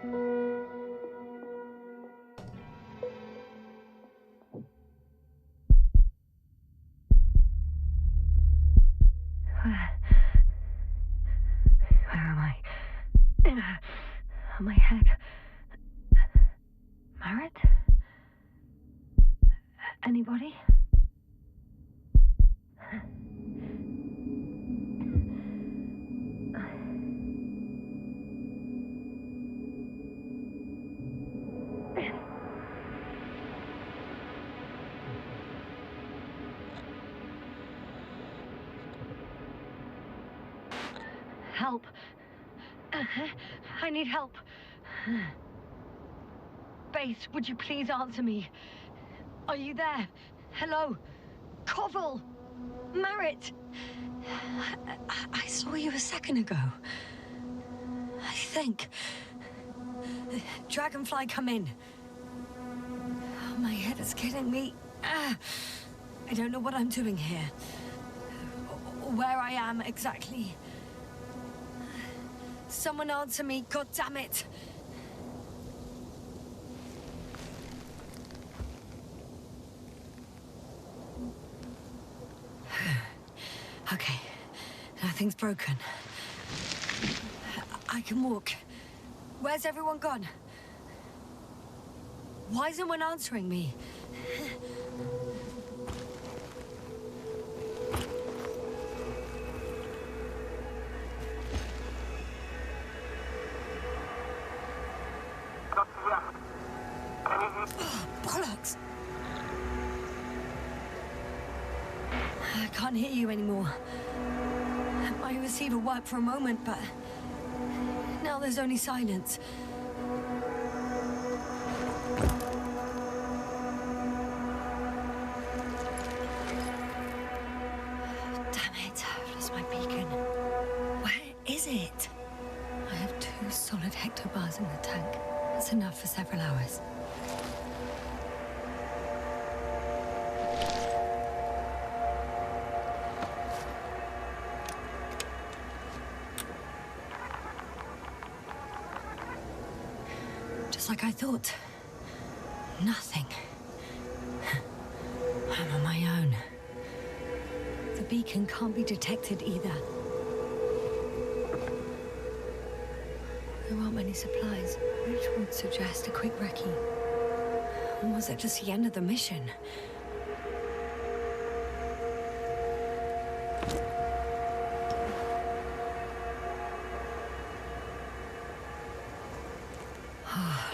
Where am I? My head. Merit? Anybody? Help. I need help. Base, would you please answer me? Are you there? Hello? Koval? Merit? I saw you a second ago. I think. Dragonfly, come in. Oh, my head is killing me. I don't know what I'm doing here. Or where I am exactly. Someone answer me, God damn it! Okay, nothing's broken. I can walk. Where's everyone gone? Why isn't one answering me? Bollocks! I can't hear you anymore. My receiver worked for a moment, but now there's only silence. Damn it, I've lost my beacon. Where is it? I have 2 solid hectobars in the tank. That's enough for several hours. Just like I thought. Nothing. I'm on my own. The beacon can't be detected either. There aren't many supplies, which would suggest a quick recce. Or was it just the end of the mission?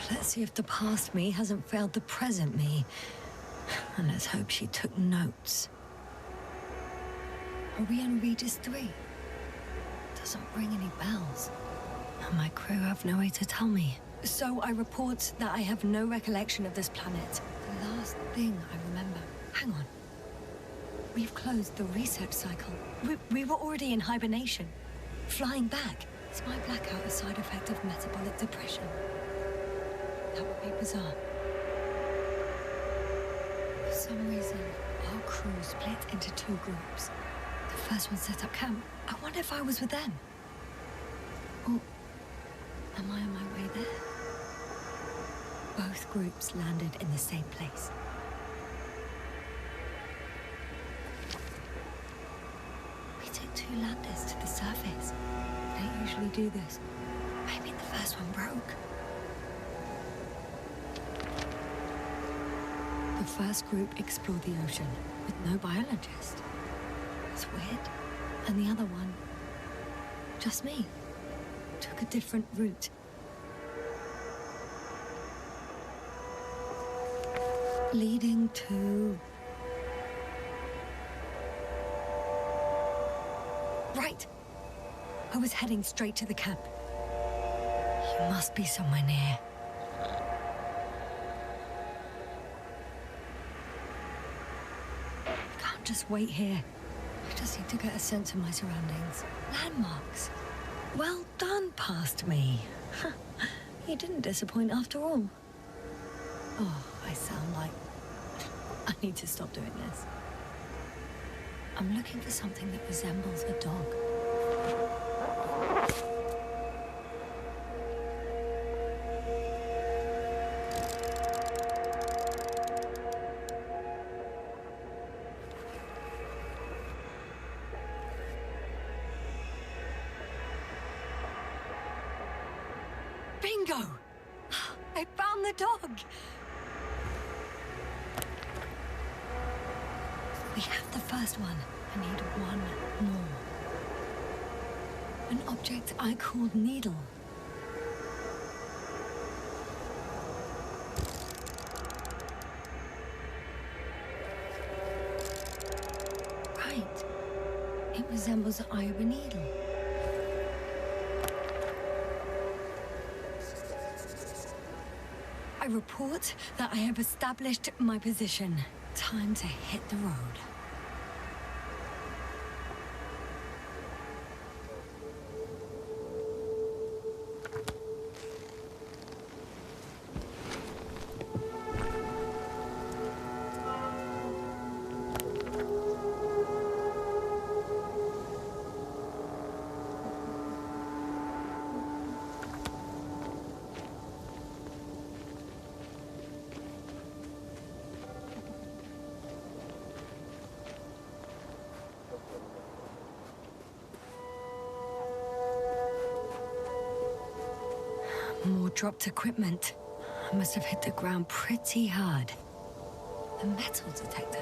Let's see if the past me hasn't failed the present me. And let's hope she took notes. Are we on Regis III? Doesn't ring any bells. And my crew have no way to tell me. So I report that I have no recollection of this planet. The last thing I remember... Hang on. We've closed the research cycle. We were already in hibernation. Flying back. Is my blackout a side effect of metabolic depression? That would be bizarre. For some reason, our crew split into 2 groups. The first one set up camp. I wonder if I was with them. Or am I on my way there? Both groups landed in the same place. We took 2 landers to the surface. They don't usually do this. Maybe the first one broke. The first group explored the ocean with no biologist. It's weird. And the other one, just me, took a different route. Leading to... Right! I was heading straight to the camp. You must be somewhere near. Can't just wait here. I just need to get a sense of my surroundings. Landmarks. Well done, past me. You didn't disappoint after all. Oh, I sound like... I need to stop doing this. I'm looking for something that resembles a dog. Bingo! I found the dog! We have the first one. I need one more. An object I called needle. Right. It resembles the eye of a needle. I report that I have established my position. Time to hit the road. More dropped equipment. I must have hit the ground pretty hard. The metal detector.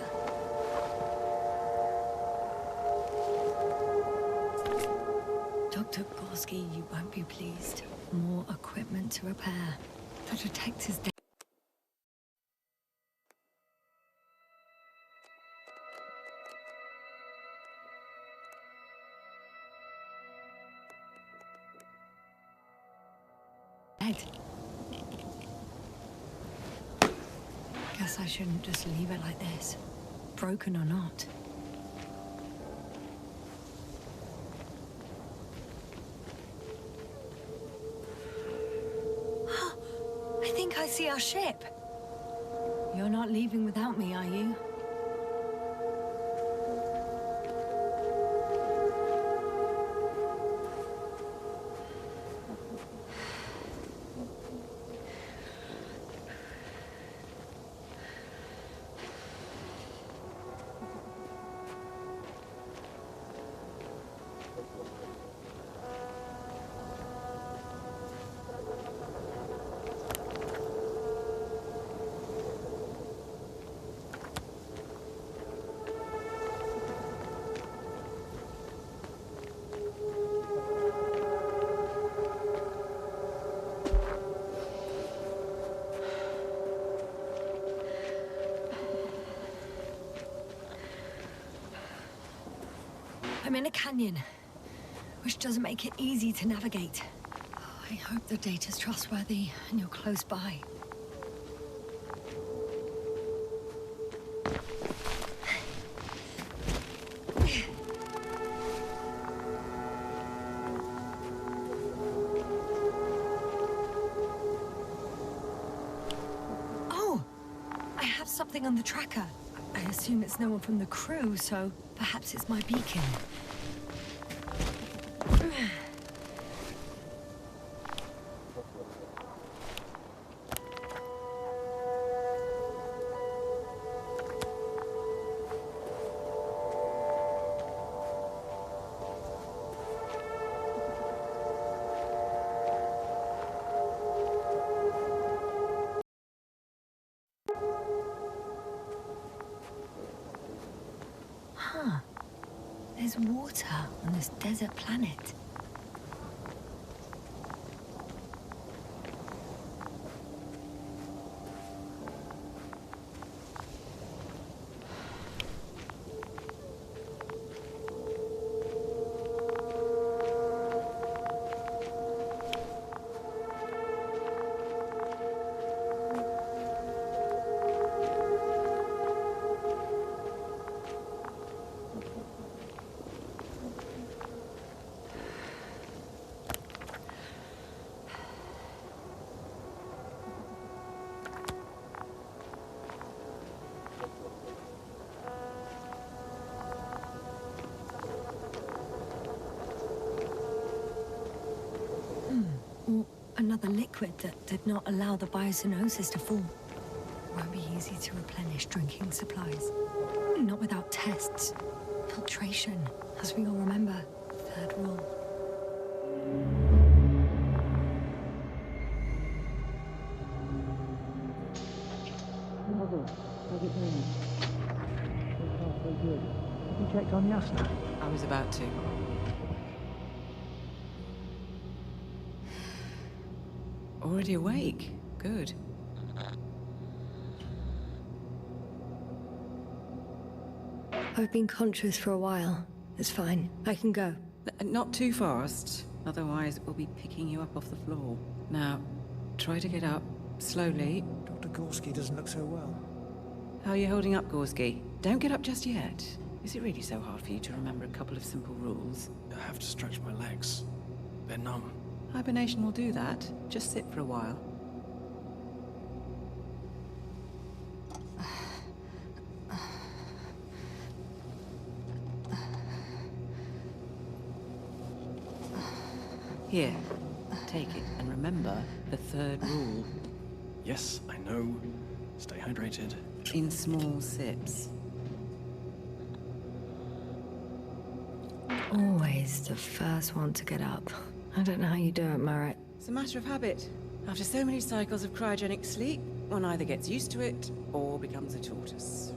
Dr. Gorski, you won't be pleased. More equipment to repair. The detector's dead. Guess I shouldn't just leave it like this, broken or not. I think I see our ship. You're not leaving without me, are you? I'm in a canyon, which doesn't make it easy to navigate. I hope the data's trustworthy and you're close by. Oh! I have something on the tracker. I assume it's no one from the crew, so perhaps it's my beacon. There's water on this desert planet. Another liquid that did not allow the biocenosis to form. Won't be easy to replenish drinking supplies. Not without tests. Filtration, as we all remember. Third rule. Puzzle. How's it going? So far, so good. Have you checked on Yasna? I was about to. Already awake? Good. I've been conscious for a while. It's fine. I can go. Not too fast, otherwise we'll be picking you up off the floor. Now, try to get up, slowly. Dr. Gorski doesn't look so well. How are you holding up, Gorski? Don't get up just yet. Is it really so hard for you to remember a couple of simple rules? I have to stretch my legs. They're numb. Hibernation will do that. Just sit for a while. Here, take it, and remember the third rule. Yes, I know. Stay hydrated. In small sips. Always the first one to get up. I don't know how you do it, Merritt. It's a matter of habit. After so many cycles of cryogenic sleep, one either gets used to it or becomes a tortoise.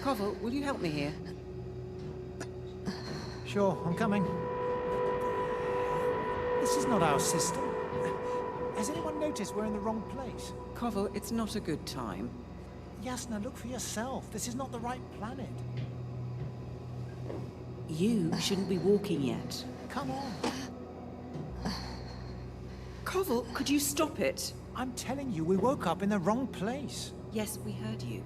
Koval, will you help me here? Sure, I'm coming. This is not our system. Has anyone noticed we're in the wrong place? Koval, it's not a good time. Yasna, look for yourself. This is not the right planet. You shouldn't be walking yet. Come on. Koval, could you stop it? I'm telling you, we woke up in the wrong place. Yes, we heard you.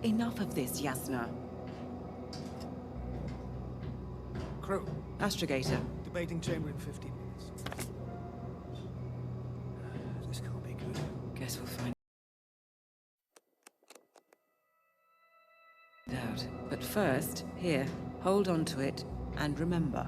Enough of this, Yasna. Crew, Astrogator. debating chamber in 15 minutes. This can't be good. Guess we'll find out. But first, here, hold on to it and remember.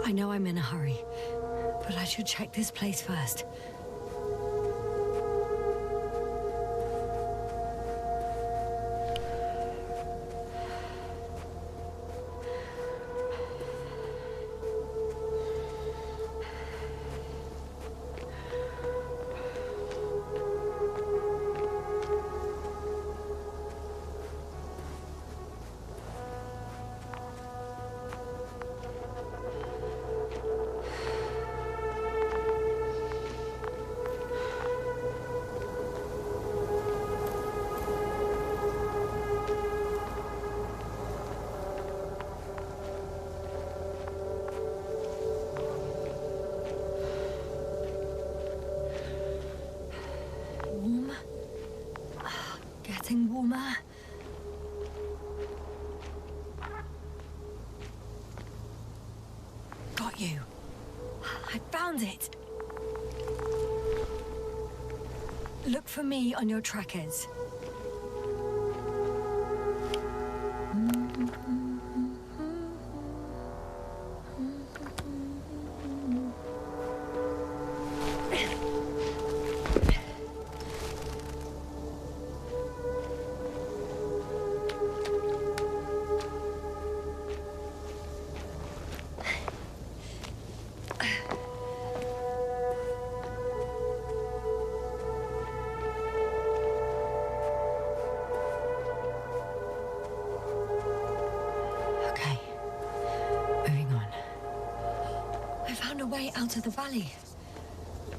I know I'm in a hurry, but I should check this place first. Getting warmer. Got you. I found it. Look for me on your trackers. out of the valley,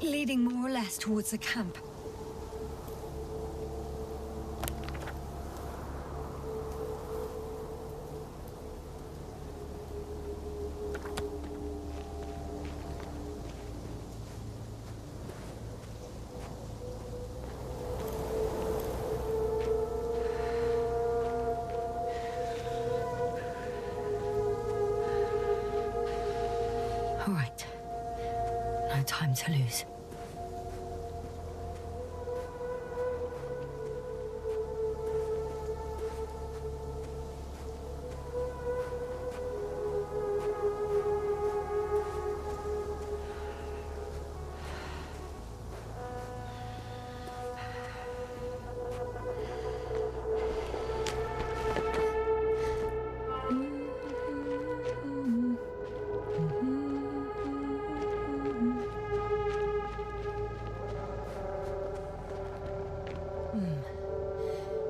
leading more or less towards the camp. All right. No time to lose.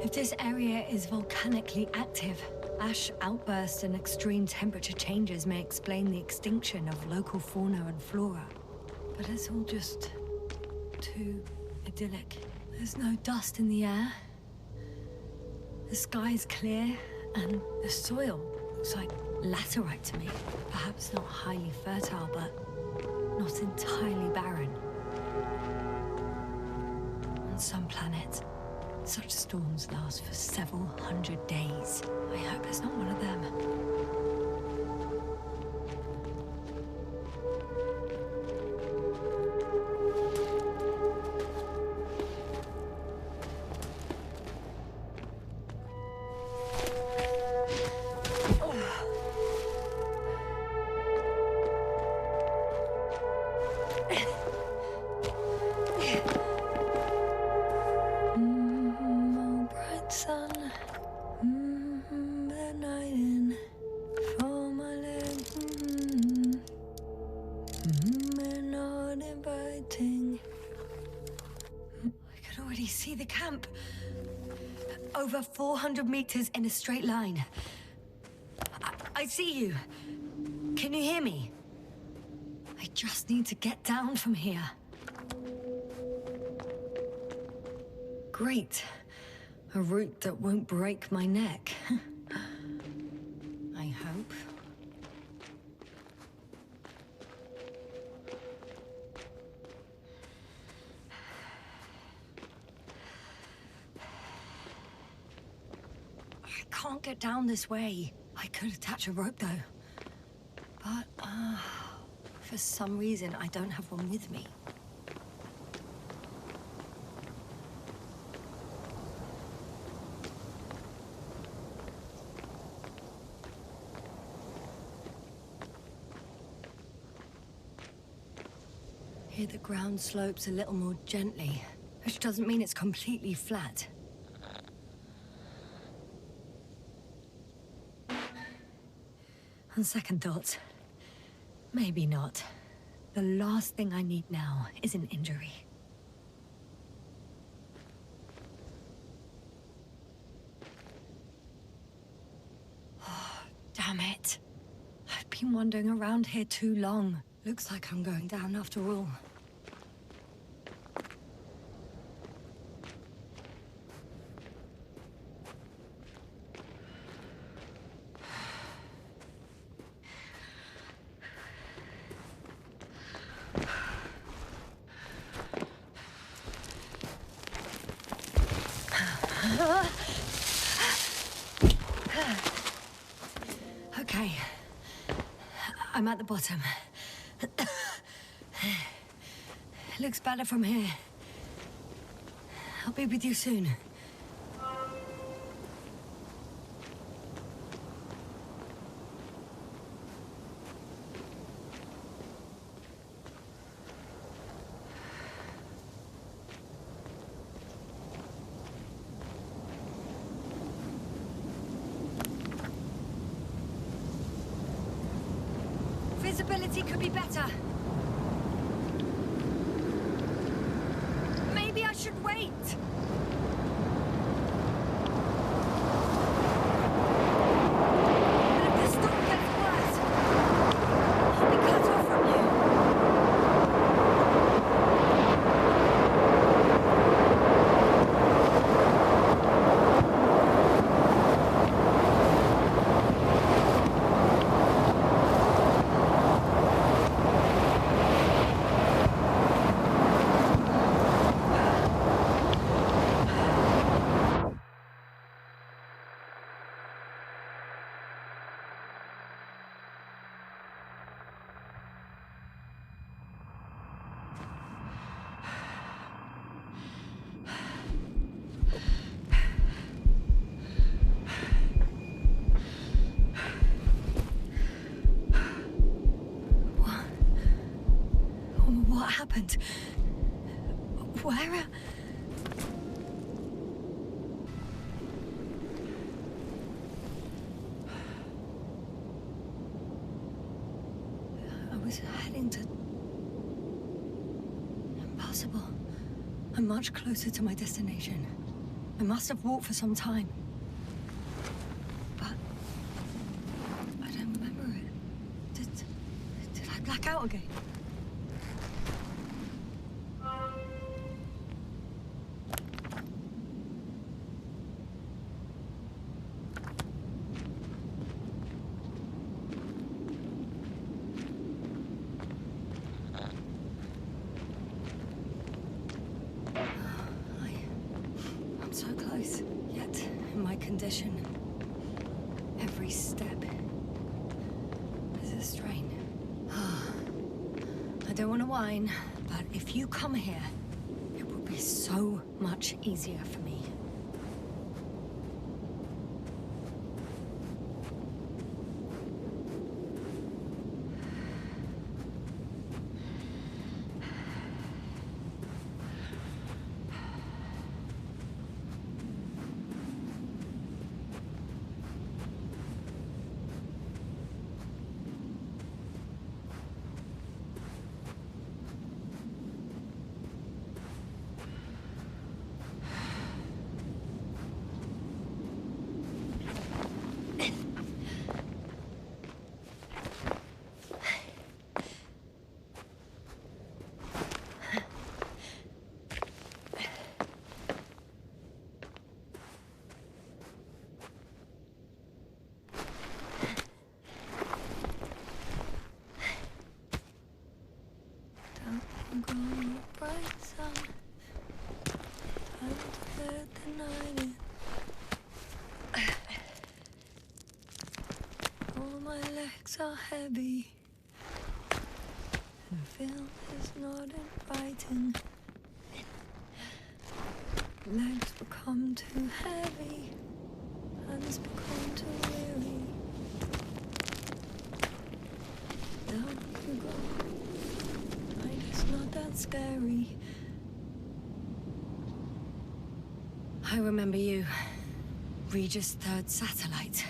If this area is volcanically active, ash outbursts and extreme temperature changes may explain the extinction of local fauna and flora. But it's all just too idyllic. There's no dust in the air. The sky's clear, and the soil looks like laterite to me. Perhaps not highly fertile, but not entirely barren. On some planets, such storms last for several hundred days. I hope it's not one of them. See the camp. Over 400 meters in a straight line. I see you. Can you hear me? I just need to get down from here. Great. A route that won't break my neck. I hope. I can't get down this way. I could attach a rope though. But, for some reason, I don't have one with me. Here the ground slopes a little more gently, which doesn't mean it's completely flat. On second thoughts, maybe not. The last thing I need now is an injury. Oh, damn it. I've been wandering around here too long. Looks like I'm going down after all. Okay. I'm at the bottom. Looks better from here. I'll be with you soon. Visibility could be better. Maybe I should wait. But if the storm gets worse, I'll be cut off from you. happened? Where? I was heading to... Impossible. I'm much closer to my destination. I must have walked for some time. But... I don't remember it. Did I black out again? I'm so close, yet in my condition, every step is a strain. I don't want to whine, but if you come here, it will be so much easier for me. All my legs are heavy. The film is not inviting. Legs become too heavy. Hands become too weary. Down you go. Light is not that scary. I remember you. Regis III satellite.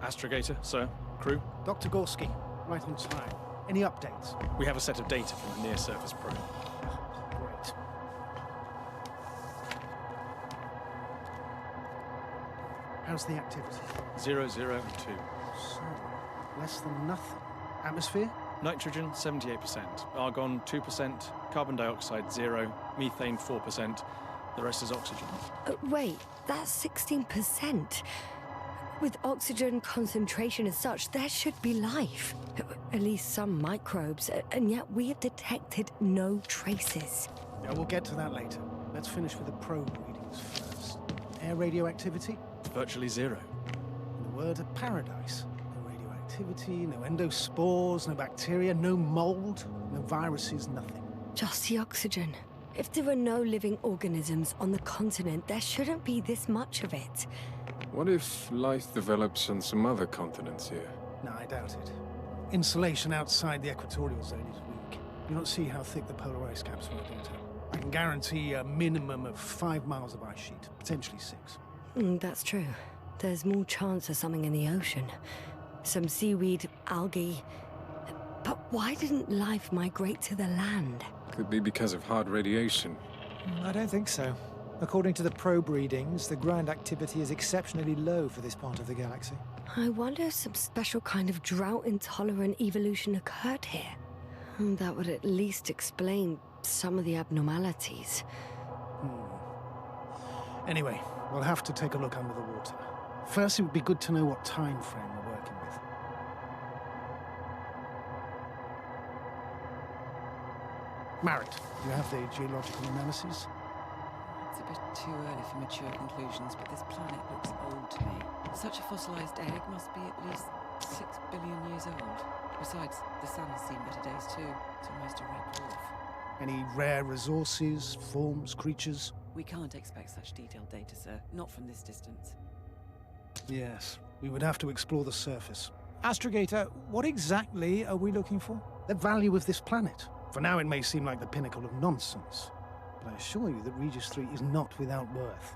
Astrogator, sir. Crew? Dr. Gorski, right on time. Any updates? We have a set of data from the near-surface probe. Great. How's the activity? 0, 0, and 2. So, less than nothing. Atmosphere? Nitrogen, 78%. Argon, 2%. Carbon dioxide, 0. Methane, 4%. The rest is oxygen. Wait, that's 16%. With oxygen concentration as such, there should be life. At least some microbes, and yet we have detected no traces. Yeah, we'll get to that later. Let's finish with the probe readings first. Air radioactivity? It's virtually 0. In a word, a paradise. No radioactivity, no endospores, no bacteria, no mold, no viruses, nothing. Just the oxygen. If there are no living organisms on the continent, there shouldn't be this much of it. What if life develops on some other continents here? No, I doubt it. Insulation outside the equatorial zone is weak. You don't see how thick the polar ice caps were, don't I? I can guarantee a minimum of 5 miles of ice sheet, potentially 6. That's true. There's more chance of something in the ocean. Some seaweed, algae. But why didn't life migrate to the land? Could be because of hard radiation. I don't think so. According to the probe readings, the ground activity is exceptionally low for this part of the galaxy. I wonder if some special kind of drought-intolerant evolution occurred here. That would at least explain some of the abnormalities. Anyway, we'll have to take a look under the water. First, it would be good to know what time frame we're working with. Marit, you have the geological analysis? It's a bit too early for mature conclusions, but this planet looks old to me. Such a fossilized egg must be at least 6 billion years old. Besides, the sun has seen better days too. It's almost a red dwarf. Any rare resources, forms, creatures? We can't expect such detailed data, sir. Not from this distance. Yes, we would have to explore the surface. Astrogator, what exactly are we looking for? The value of this planet. For now, it may seem like the pinnacle of nonsense, but I assure you that Regis III is not without worth.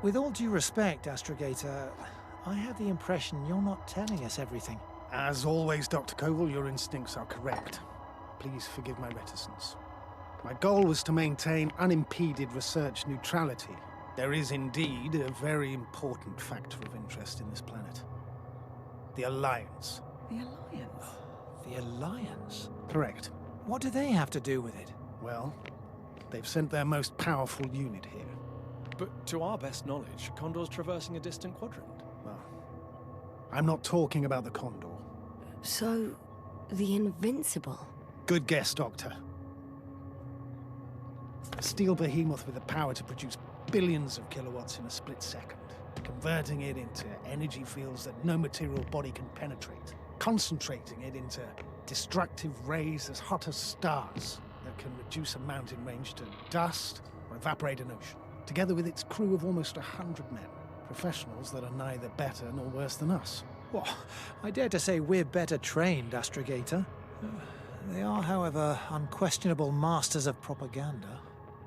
With all due respect, Astrogator, I have the impression you're not telling us everything. As always, Dr. Koval, your instincts are correct. Please forgive my reticence. My goal was to maintain unimpeded research neutrality. There is indeed a very important factor of interest in this planet. The Alliance. The Alliance? The Alliance? Correct. What do they have to do with it? Well, they've sent their most powerful unit here. But to our best knowledge, Condor's traversing a distant quadrant. Well, I'm not talking about the Condor. So, the Invincible? Good guess, Doctor. A steel behemoth with the power to produce billions of kilowatts in a split second, converting it into energy fields that no material body can penetrate, concentrating it into destructive rays as hot as stars that can reduce a mountain range to dust or evaporate an ocean, together with its crew of almost 100 men, professionals that are neither better nor worse than us. Well, I dare to say we're better trained, Astrogator. They are, however, unquestionable masters of propaganda.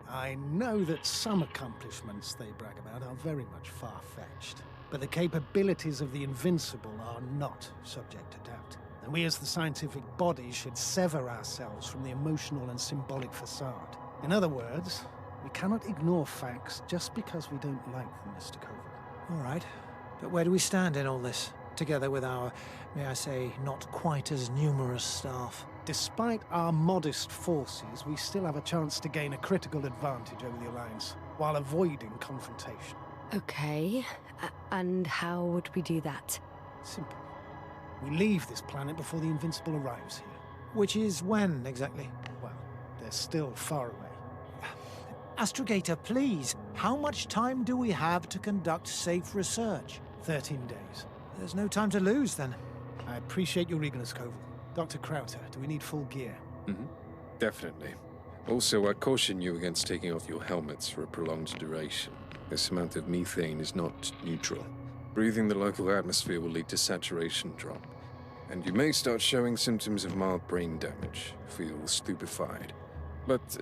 I know that some accomplishments they brag about are very much far-fetched, but the capabilities of the Invincible are not subject to doubt. And we as the scientific body should sever ourselves from the emotional and symbolic facade. In other words, we cannot ignore facts just because we don't like them, Mr. Koval. All right, but where do we stand in all this? Together with our, may I say, not quite as numerous staff. Despite our modest forces, we still have a chance to gain a critical advantage over the Alliance, while avoiding confrontation. Okay, and how would we do that? Simple. We leave this planet before the Invincible arrives here. Which is when, exactly? Well, they're still far away. Astrogator, please, how much time do we have to conduct safe research? 13 days. There's no time to lose, then. I appreciate your eagerness, Koval. Dr. Crowther, do we need full gear? Definitely. Also, I caution you against taking off your helmets for a prolonged duration. This amount of methane is not neutral. Breathing the local atmosphere will lead to saturation drop, and you may start showing symptoms of mild brain damage, feel stupefied. But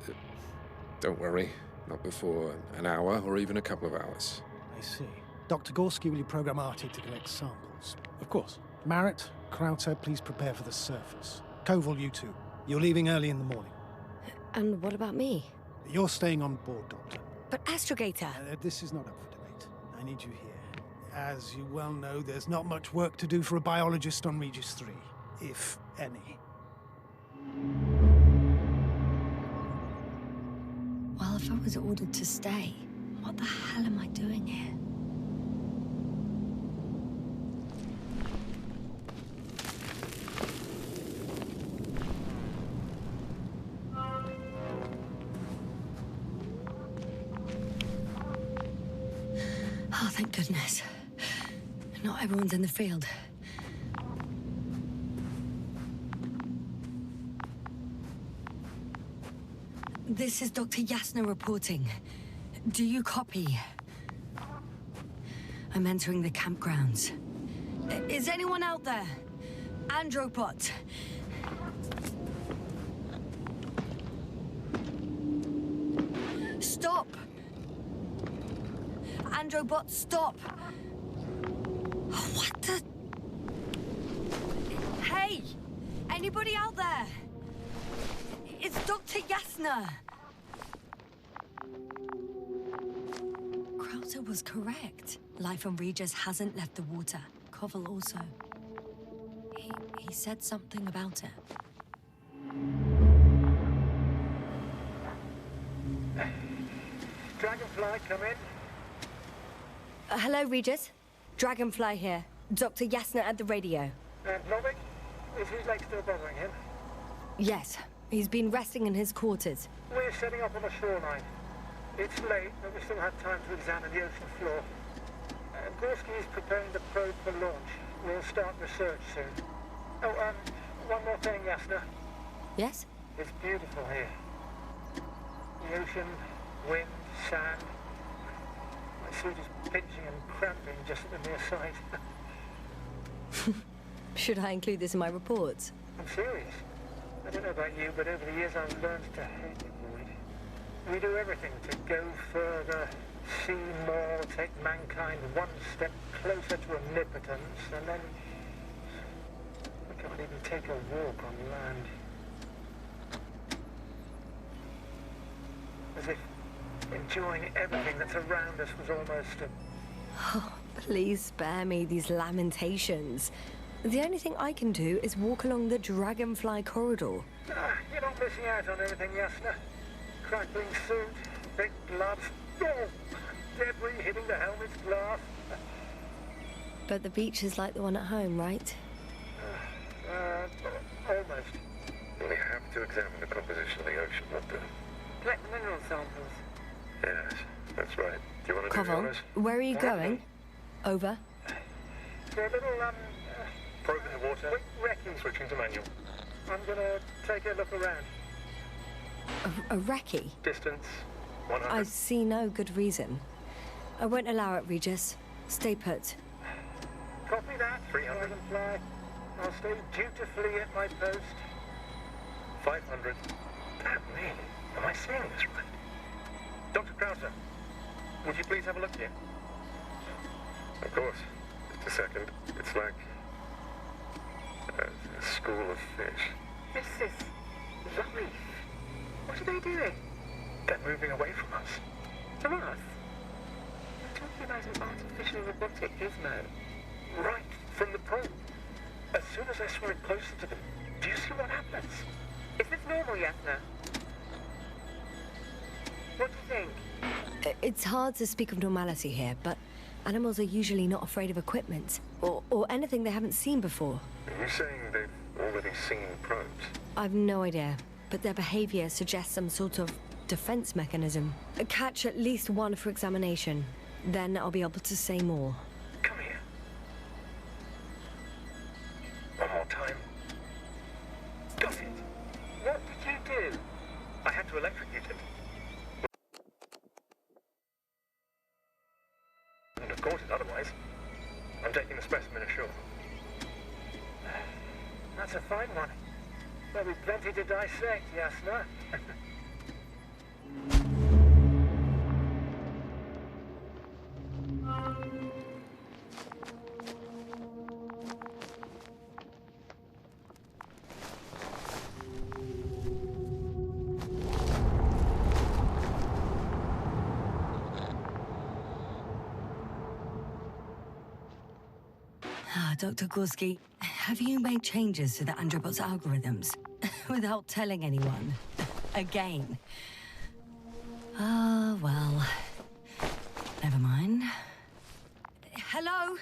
don't worry, not before an hour or even a couple of hours. I see. Dr. Gorski, will you program Artie to collect samples? Of course. Marrett, Crowther, please prepare for the surface. Koval, you two. You're leaving early in the morning. And what about me? You're staying on board, Doctor. But Astrogator! This is not up for debate. I need you here. As you well know, there's not much work to do for a biologist on Regis III, if any. Well, if I was ordered to stay, what the hell am I doing here? Oh, thank goodness. Not everyone's in the field. This is Dr. Yasna reporting. Do you copy? I'm entering the campgrounds. Is anyone out there? Andropod. Stop! Androbot, stop! What the? Hey! Anybody out there? It's Dr. Yasna! Crowther was correct. Life on Regis hasn't left the water. Koval also. He said something about it. Dragonfly, come in. Hello, Regis. Dragonfly here. Dr. Yasna at the radio. And Novik? Is his leg still bothering him? Yes. He's been resting in his quarters. We're setting up on the shoreline. It's late, but we still have time to examine the ocean floor. Gorski is preparing the probe for launch. We'll start research soon. Oh, one more thing, Yasna. Yes? It's beautiful here. The ocean, wind, sand. My suit is pinching and cramping just at the mere sight. Should I include this in my reports? I'm serious. I don't know about you, but over the years I've learned to hate the void. We do everything to go further, see more, take mankind one step closer to omnipotence, and then we can't even take a walk on land. As if enjoying everything that's around us was almost a... Oh, please spare me these lamentations. The only thing I can do is walk along the dragonfly corridor. Ah, you're not missing out on anything, Yasna. Crackling suit, big gloves, oh, debris hitting the helmet's glass. But the beach is like the one at home, right? Almost. We have to examine the composition of the ocean, not the... Collect mineral samples. Yes, that's right. Do you want to do the Koval, honors? where are you going? Over. For a little, Probe in the water. quick recce. Switching to manual. I'm gonna take a look around. A recce? Distance, 100. I see no good reason. I won't allow it, Regis. Stay put. Copy that. 300. Dragonfly. I'll stay dutifully at my post. 500. Damn me. Am I seeing this right? Dr. Krauser, would you please have a look here? Of course. Just a second. It's like a school of fish. This is life. What are they doing? They're moving away from us. From us? You're talking about an artificial robotic gizmo. Right from the probe. As soon as I saw it closer to them, do you see what happens? Is this normal, Yasna? What do you think? It's hard to speak of normality here, but animals are usually not afraid of equipment or anything they haven't seen before. Are you saying they've already seen probes? I've no idea, but their behavior suggests some sort of defense mechanism. Catch at least one for examination. Then I'll be able to say more. Come here. One more time. Got it. What did you do? I had to electrocute it. Wouldn't have caught it otherwise. I'm taking the specimen ashore. That's a fine one. There'll be plenty to dissect, Yasna. Dr. Gorski, have you made changes to the Androbot's algorithms without telling anyone? Again. Ah, well. Never mind. Hello?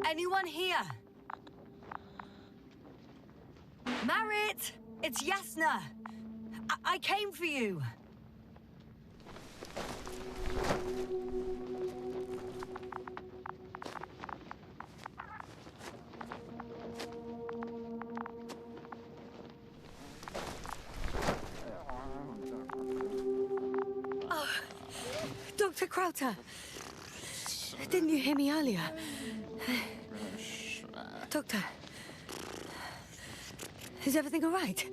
Anyone here? Marit! It's Yasna! I came for you! Dr. Krauter, didn't you hear me earlier? Doctor, is everything all right?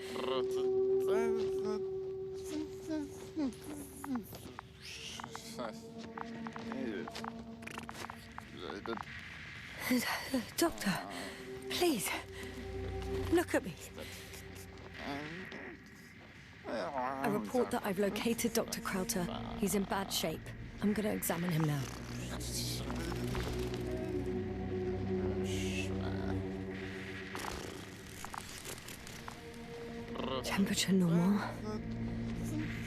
Doctor, please, look at me. I report that I've located Dr. Krauter. He's in bad shape. I'm going to examine him now. Temperature normal.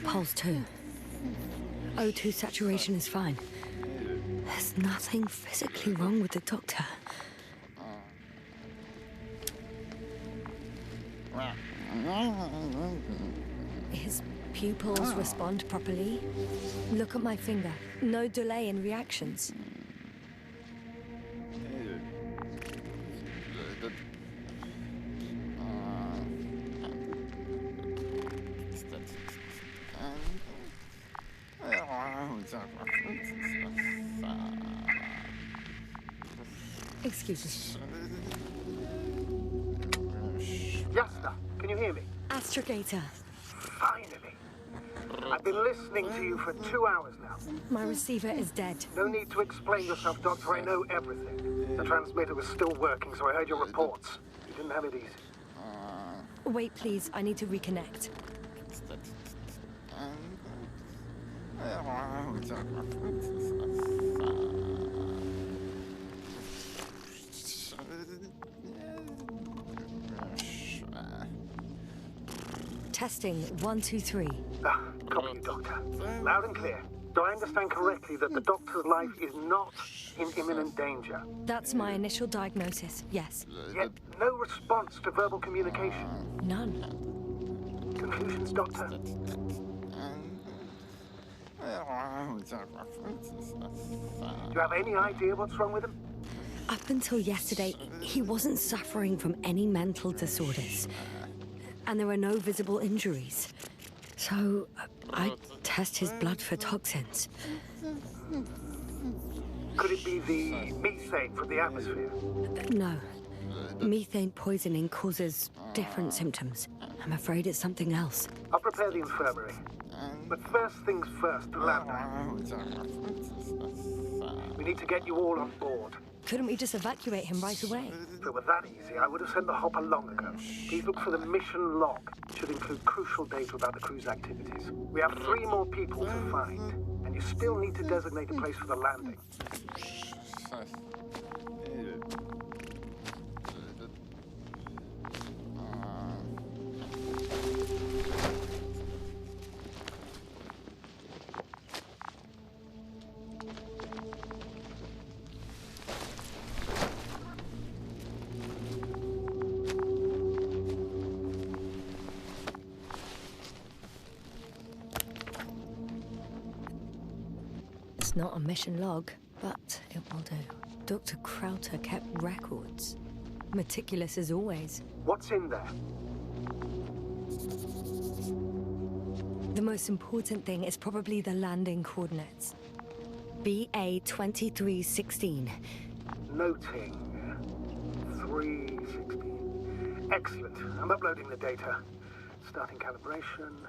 Pulse 2. O2 saturation is fine. There's nothing physically wrong with the doctor. His pupils respond properly. Look at my finger. No delay in reactions. Excuse me. Yasna, can you hear me? Astrogator. Finally. I've been listening to you for 2 hours now. My receiver is dead. No need to explain yourself, Doctor. I know everything. The transmitter was still working, so I heard your reports. You didn't have it easy. Wait, please. I need to reconnect. Testing 1, 2, 3. Copy you, Doctor. Loud and clear. Do I understand correctly that the Doctor's life is not in imminent danger? That's my initial diagnosis, yes. Yet no response to verbal communication. None. Confusions, Doctor? Do you have any idea what's wrong with him? Up until yesterday, he wasn't suffering from any mental disorders. And there were no visible injuries. So, I test his blood for toxins. Could it be the methane from the atmosphere? No. Methane poisoning causes different symptoms. I'm afraid it's something else. I'll prepare the infirmary. But first things first, the lander. We need to get you all on board. Couldn't we just evacuate him right away? If it were that easy, I would have sent the hopper long ago. Please look for the mission log. It should include crucial data about the crew's activities. We have 3 more people to find, and you still need to designate a place for the landing. Not a mission log, but it will do. Dr. Crowther kept records. Meticulous as always. What's in there? The most important thing is probably the landing coordinates. BA 2316. Noting. 316. Excellent. I'm uploading the data. Starting calibration.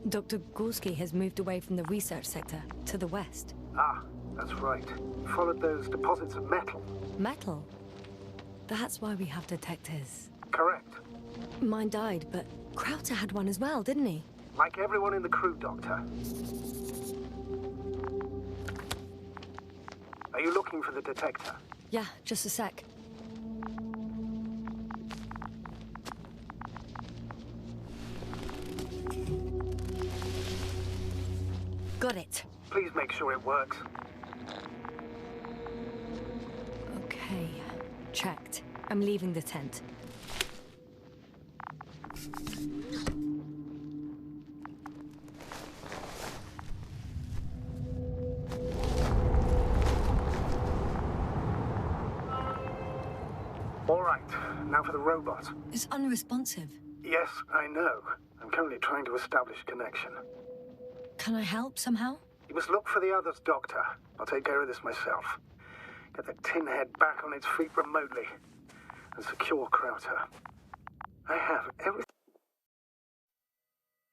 Dr. Gorski has moved away from the research sector to the west. Ah, that's right. Followed those deposits of metal. Metal? That's why we have detectors. Correct. Mine died, but Crowther had one as well, didn't he? Like everyone in the crew, Doctor. Are you looking for the detector? Yeah, just a sec. Got it. Please make sure it works. Okay, checked. I'm leaving the tent. All right, now for the robot. It's unresponsive. Yes, I know. I'm currently trying to establish a connection. Can I help somehow? You must look for the others, Doctor. I'll take care of this myself. Get the tin head back on its feet remotely. And secure Crowther. I have everything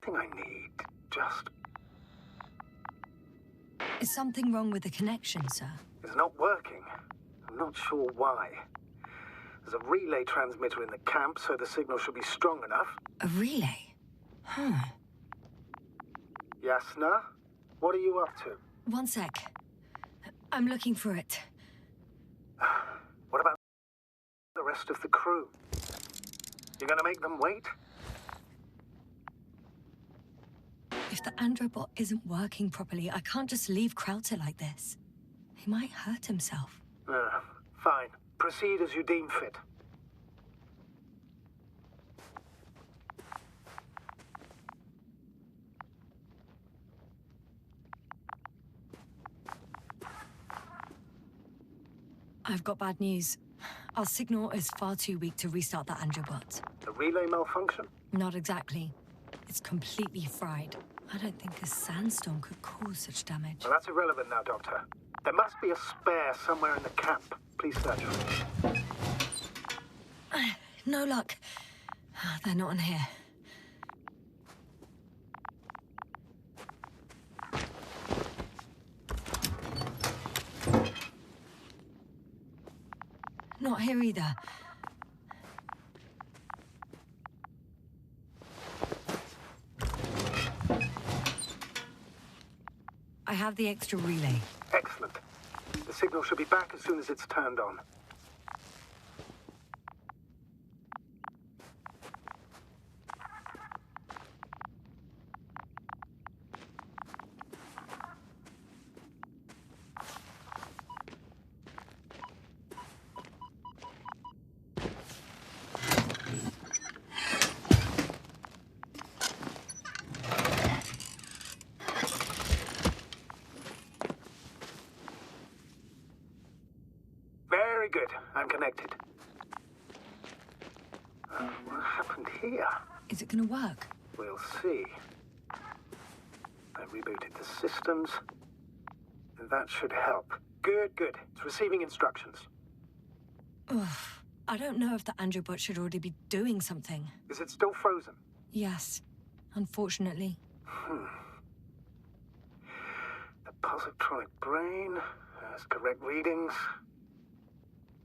I need. Just... Is something wrong with the connection, sir? It's not working. I'm not sure why. There's a relay transmitter in the camp, so the signal should be strong enough. A relay? Huh. Yasna? What are you up to? One sec. I'm looking for it. What about the rest of the crew? You're gonna make them wait? If the androbot isn't working properly, I can't just leave Crowther like this. He might hurt himself. Fine. Proceed as you deem fit. I've got bad news. Our signal is far too weak to restart that androbot. The relay malfunction? Not exactly. It's completely fried. I don't think a sandstorm could cause such damage. Well, that's irrelevant now, Doctor. There must be a spare somewhere in the camp. Please search for it. No luck. They're not in here. Not here either. I have the extra relay. Excellent. The signal should be back as soon as it's turned on. Very good. I'm connected. What happened here? Is it gonna work? We'll see. I rebooted the systems. And that should help. Good, good. It's receiving instructions. Ugh. I don't know if the Androbot should already be doing something. Is it still frozen? Yes, unfortunately. The positronic brain has correct readings.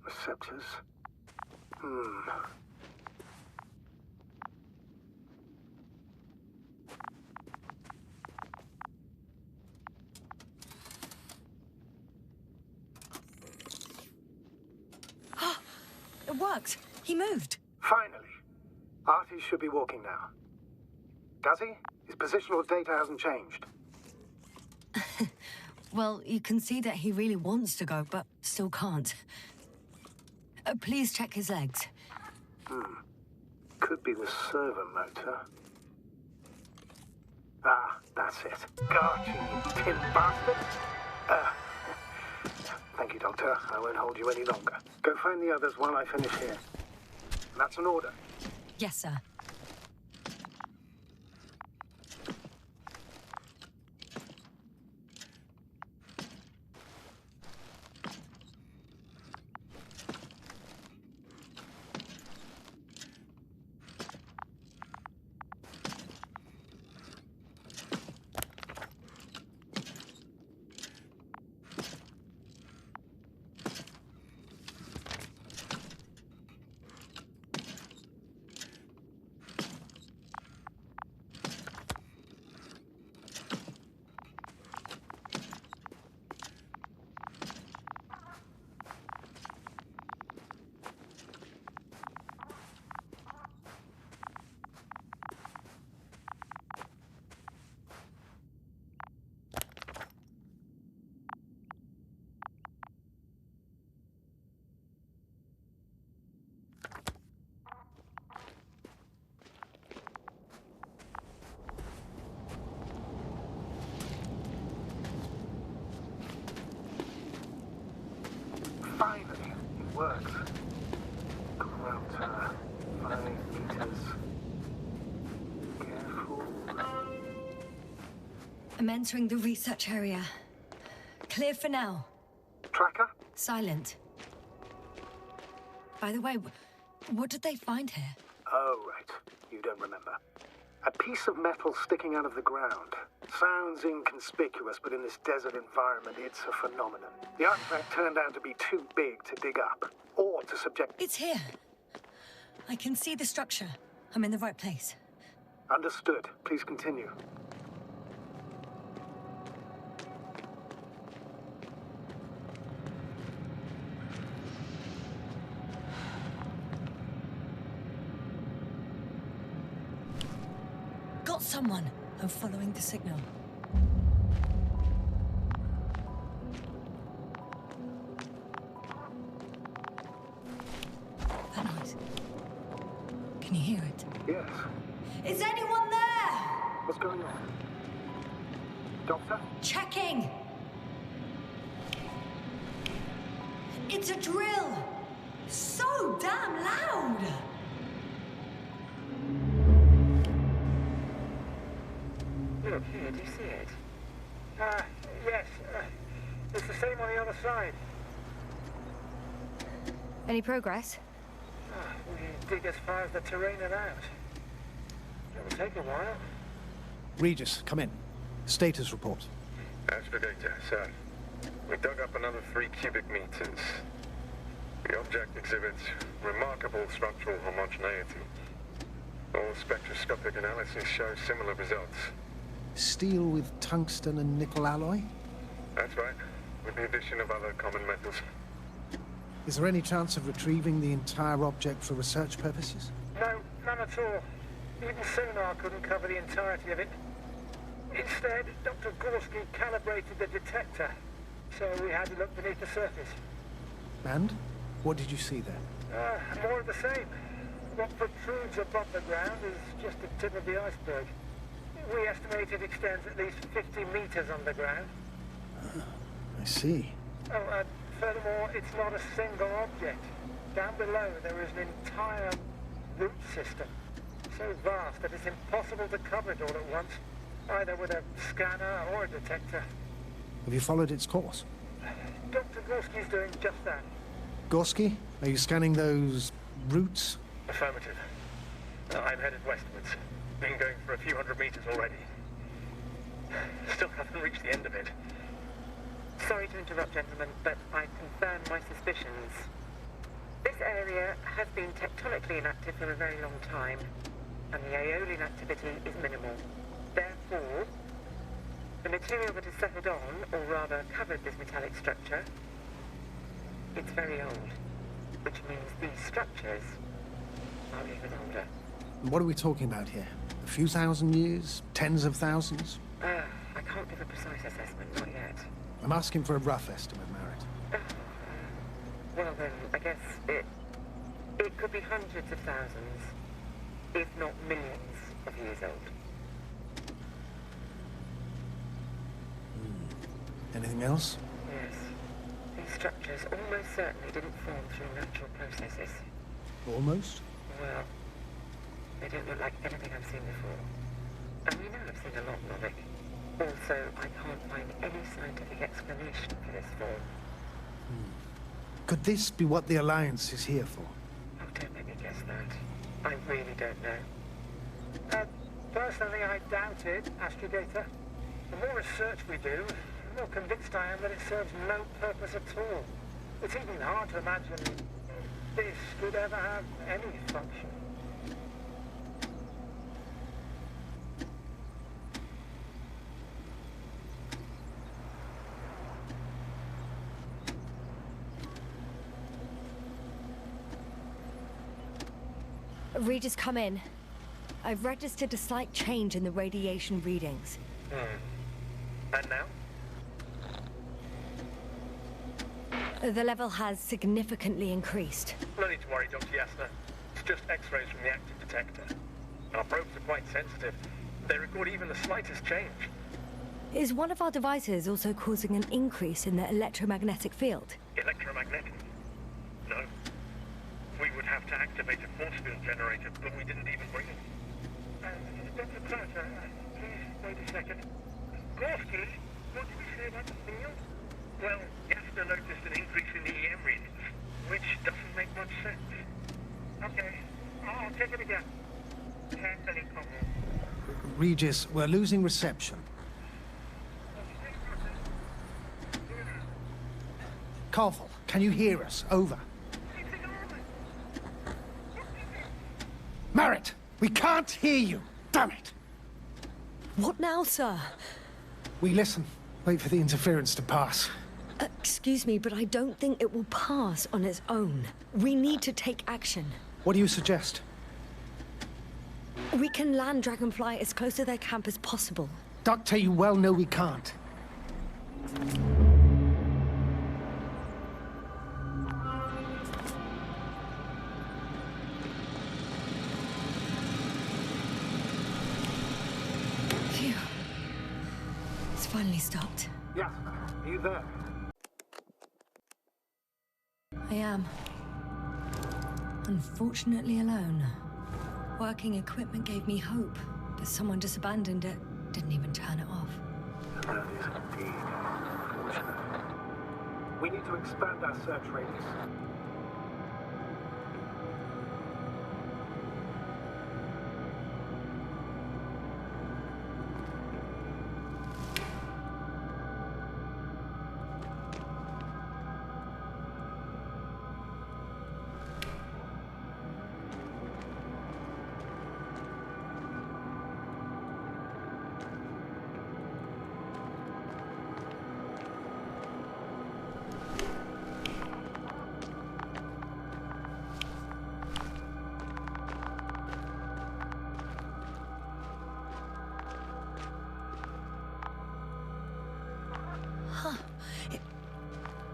Receptors. It worked. He moved. Finally. Artie should be walking now. Does he? His positional data hasn't changed. Well, you can see that he really wants to go, but still can't. Please check his legs. Could be the servo motor. Ah, that's it. Gotcha, you tin bastard. Thank you, Doctor. I won't hold you any longer. Go find the others while I finish here. That's an order. Yes, sir. Finally, it works. Quota, 5 meters. Careful. I'm entering the research area. Clear for now. Tracker? Silent. By the way, what did they find here? Oh, right. You don't remember. A piece of metal sticking out of the ground. Sounds inconspicuous, but in this desert environment, it's a phenomenon. The artifact turned out to be too big to dig up, or to subject... It's here. I can see the structure. I'm in the right place. Understood. Please continue. Got someone. I'm following the signal. That noise. Can you hear it? Yes. Is anyone there? What's going on? Doctor? Checking. It's a drill. So damn loud. Look here, do you see it? Yes. It's the same on the other side. Any progress? We dig as far as the terrain allows. It'll take a while. Regis, come in. Status report. Astrogator, sir. We dug up another 3 cubic meters. The object exhibits remarkable structural homogeneity. All spectroscopic analysis shows similar results. Steel with tungsten and nickel alloy? That's right, with the addition of other common metals. Is there any chance of retrieving the entire object for research purposes? No, none at all. Even sonar couldn't cover the entirety of it. Instead, Dr. Gorski calibrated the detector, so we had to look beneath the surface. And? What did you see there? More of the same. What protrudes above the ground is just the tip of the iceberg. We estimate it extends at least 50 meters underground. I see. Oh, furthermore, it's not a single object. Down below, there is an entire root system. So vast that it's impossible to cover it all at once, either with a scanner or a detector. Have you followed its course? Dr. Gorski's doing just that. Gorski, are you scanning those roots? Affirmative. I'm headed westwards. Been going for a few hundred meters already. Still haven't reached the end of it. Sorry to interrupt, gentlemen, but I confirm my suspicions. This area has been tectonically inactive for a very long time, and the aeolian activity is minimal. Therefore, the material that has settled on, or rather covered this metallic structure, it's very old, which means these structures are even older. What are we talking about here? A few thousand years? Tens of thousands? I can't give a precise assessment, not yet. I'm asking for a rough estimate, Merritt. Well then, I guess it could be hundreds of thousands, if not millions of years old. Anything else? Yes. These structures almost certainly didn't form through natural processes. Almost? Well, they don't look like anything I've seen before. And you know I've seen a lot, Novik. Also, I can't find any scientific explanation for this form. Could this be what the Alliance is here for? Oh, don't make me guess that. I really don't know. Personally, I doubt it, Astrogator. The more research we do, the more convinced I am that it serves no purpose at all. It's even hard to imagine this could ever have any function. Regis, come in. I've registered a slight change in the radiation readings. And now? The level has significantly increased. No need to worry, Dr. Yasna. It's just X-rays from the active detector. Our probes are quite sensitive. They record even the slightest change. Is one of our devices also causing an increase in the electromagnetic field? Electromagnetic? No. We would have to activate a force field generator, but we didn't even bring it. Dr. Crowther, please wait a second. Gorski, what did you say about the field? Well, Yasna noticed an increase in the EM readings, which doesn't make much sense. Okay, I'll take it again. Carefully, Comrade. Regis, we're losing reception. Koval, can you hear us? Over. Merritt, we can't hear you. Damn it. What now, sir? We listen. Wait for the interference to pass. Excuse me, but I don't think it will pass on its own. We need to take action. What do you suggest? We can land Dragonfly as close to their camp as possible. Doctor, you well know we can't. Phew. It's finally stopped. Yeah, are you there? I am. Unfortunately alone. Working equipment gave me hope, but someone just abandoned it. didn't even turn it off. That is indeed unfortunate. We need to expand our search radius.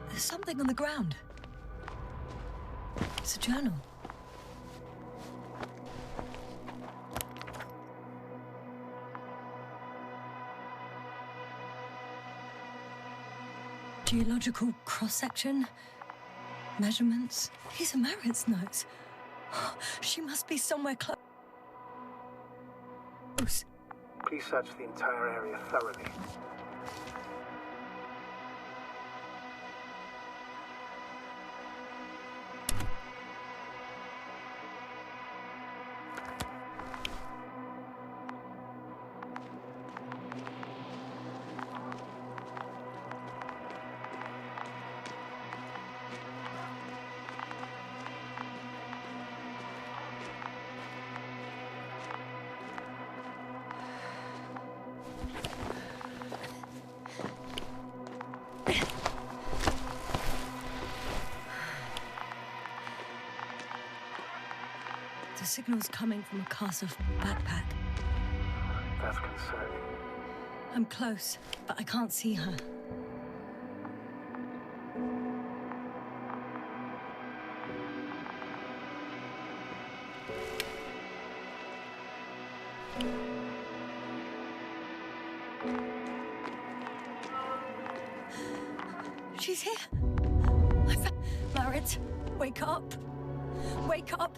There's something on the ground. It's a journal. Geological cross-section, measurements. These are Merritt's notes. She must be somewhere close. Please search the entire area thoroughly. The signal's coming from a cast of backpack. That's concerning. I'm close, but I can't see her. She's here. Merritt, wake up. Wake up.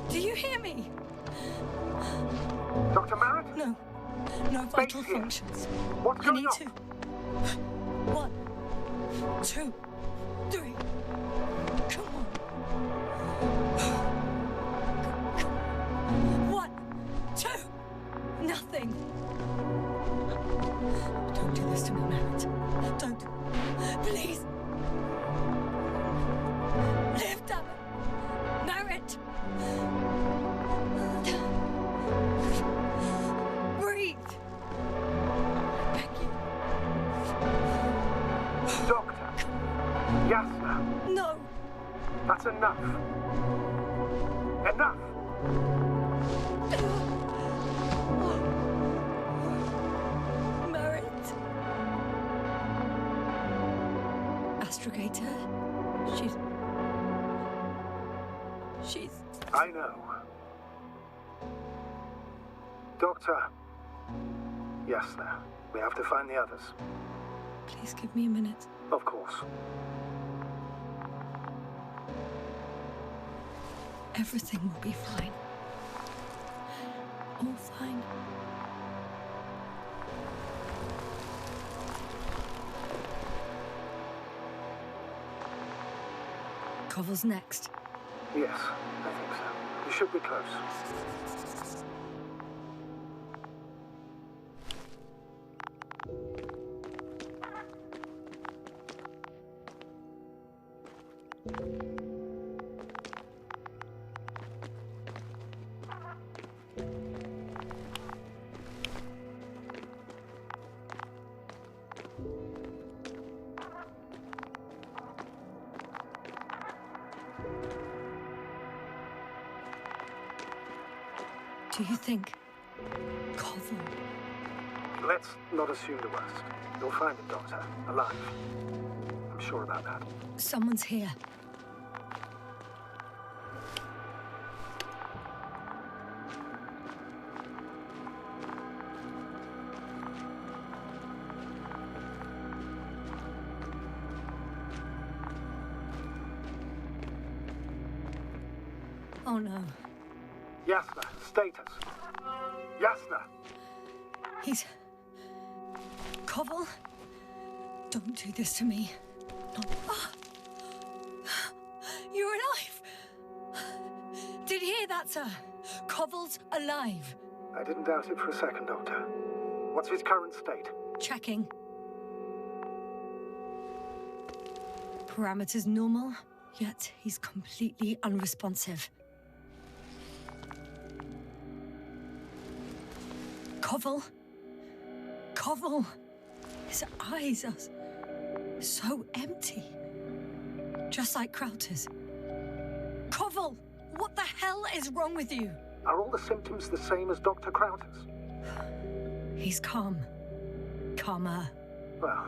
Do you hear me? Dr. Merritt? No. No vital functions. What's I going need on? to. 1, 2, 3. Come on. 1, 2. Nothing. Don't do this to me, Merritt. Don't. Please. Live, damn it. Merritt. Breathe. Beg you. Doctor. Yasna. No. That's enough. Enough! Merritt. Astrogator. She's... I know. Doctor. Yasna. We have to find the others. Please give me a minute. Of course. Everything will be fine. All fine. Cover's next. Yes, I think so. You should be close. Do you think... Koval? Let's not assume the worst. You'll find the Doctor, alive. I'm sure about that. Someone's here. Oh no. Yasna, status. Yasna! He's... Koval? Don't do this to me. You're alive! Did you hear that, sir? Koval's alive. I didn't doubt it for a second, Doctor. What's his current state? Checking. Parameters normal, yet he's completely unresponsive. Koval? Koval! His eyes are so empty. Just like Krauter's. Koval! What the hell is wrong with you? Are all the symptoms the same as Dr. Krauter's? He's calm. Calmer. Well,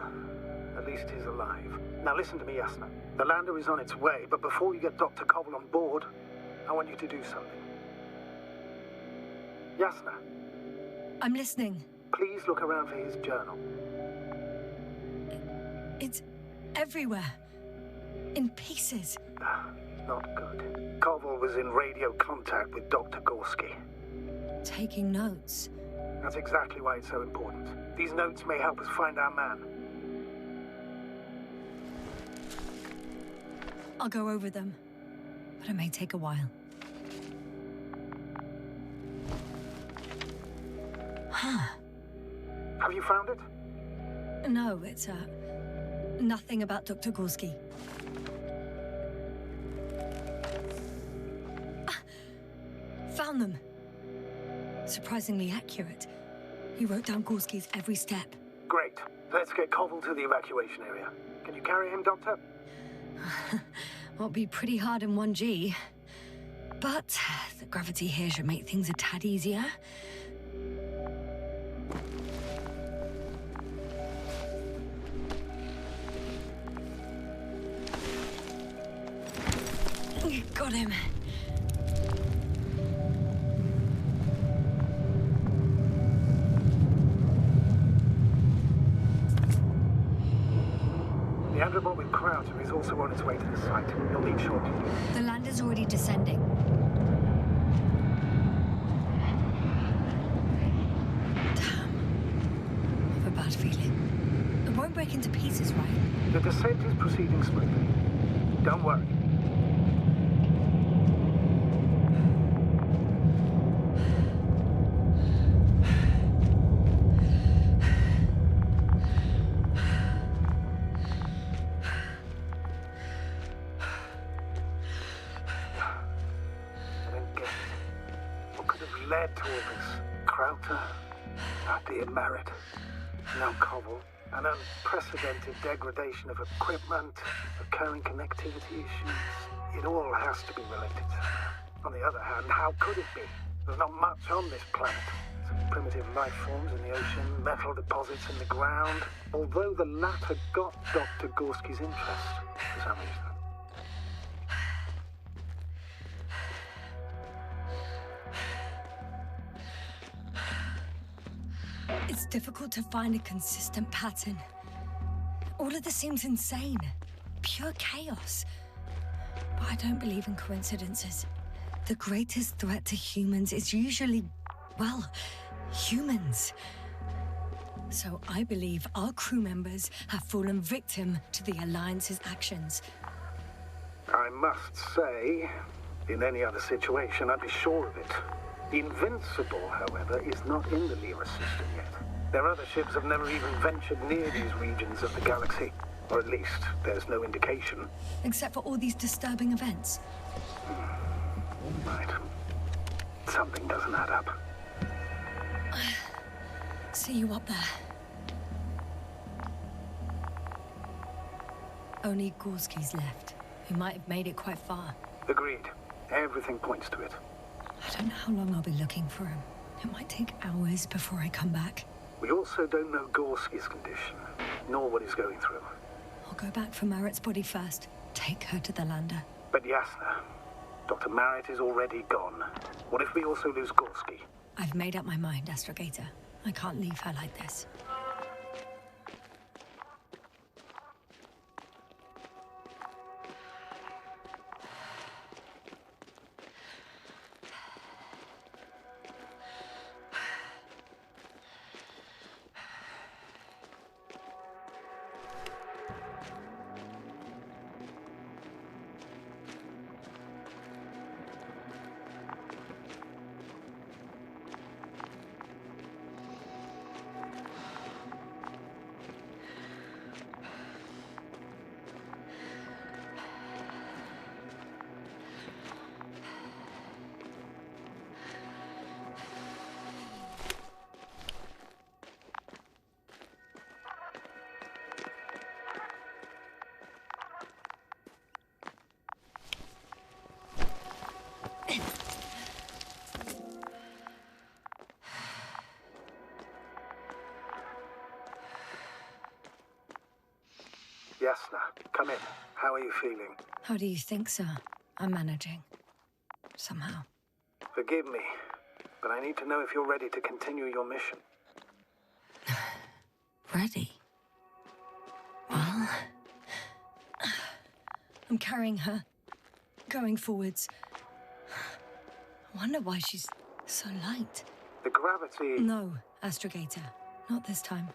at least he's alive. Now listen to me, Yasna. The lander is on its way, but before you get Dr. Koval on board, I want you to do something. Yasna. I'm listening. Please look around for his journal. It's everywhere. In pieces. Not good. Koval was in radio contact with Dr. Gorski. Taking notes. That's exactly why it's so important. These notes may help us find our man. I'll go over them, but it may take a while. Huh. Have you found it? No, it's, nothing about Dr. Gorski. Found them. Surprisingly accurate. He wrote down Gorski's every step. Great. Let's get Koval to the evacuation area. Can you carry him, Doctor? Won't be pretty hard in 1G. But the gravity here should make things a tad easier. Got him. The Underbot with Krauter is also on its way to the site. You'll need shortly. The lander's already descending. Damn. I have a bad feeling. It won't break into pieces, right? The descent is proceeding smoothly. Don't worry. Led to all this. Krauter, our dear Merit, now Koval, an unprecedented degradation of equipment, recurring connectivity issues. It all has to be related. On the other hand, how could it be? There's not much on this planet. Some primitive life forms in the ocean, metal deposits in the ground. Although the latter got Dr. Gorski's interest for some reason. It's difficult to find a consistent pattern. All of this seems insane. Pure chaos. But I don't believe in coincidences. The greatest threat to humans is usually, well, humans. So I believe our crew members have fallen victim to the Alliance's actions. I must say, in any other situation, I'd be sure of it. The Invincible, however, is not in the Lyra system yet. Their other ships have never even ventured near these regions of the galaxy. Or at least, there's no indication. Except for all these disturbing events. Right. Something doesn't add up. See you up there. Only Gorski's left. He might have made it quite far. Agreed. Everything points to it. I don't know how long I'll be looking for him. It might take hours before I come back. We also don't know Gorski's condition, nor what he's going through. I'll go back for Marit's body first. Take her to the lander. But Yasna, Dr. Marit is already gone. What if we also lose Gorski? I've made up my mind, Astrogator. I can't leave her like this. Yasna, come in. How are you feeling? How do you think, sir? I'm managing. Somehow. Forgive me, but I need to know if you're ready to continue your mission. Ready? Well... I'm carrying her. Going forwards. I wonder why she's so light. The gravity... No, Astrogator. Not this time.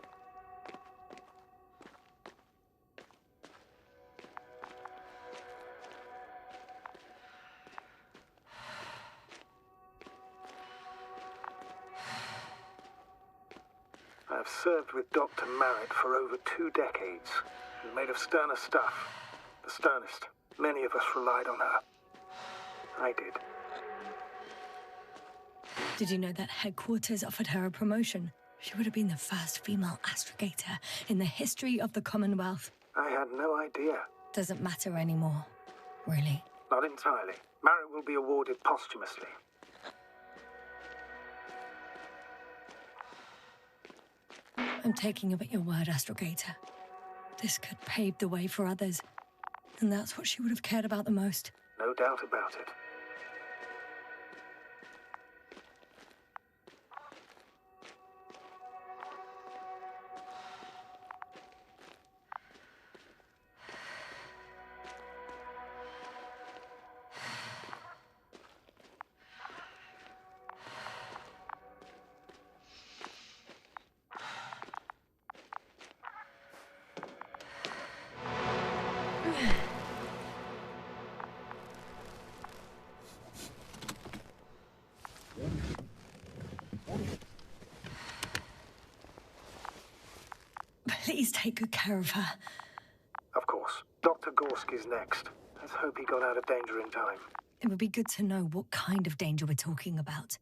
I've served with Dr. Merritt for over 2 decades. And made of sterner stuff. The sternest. Many of us relied on her. I did. Did you know that headquarters offered her a promotion? She would have been the first female astrogator in the history of the Commonwealth. I had no idea. Doesn't matter anymore, really. Not entirely. Merritt will be awarded posthumously. I'm taking you at your word, Astrogator. This could pave the way for others. And that's what she would have cared about the most. No doubt about it. Please take good care of her. Of course. Dr. Gorski's next. Let's hope he got out of danger in time. It would be good to know what kind of danger we're talking about.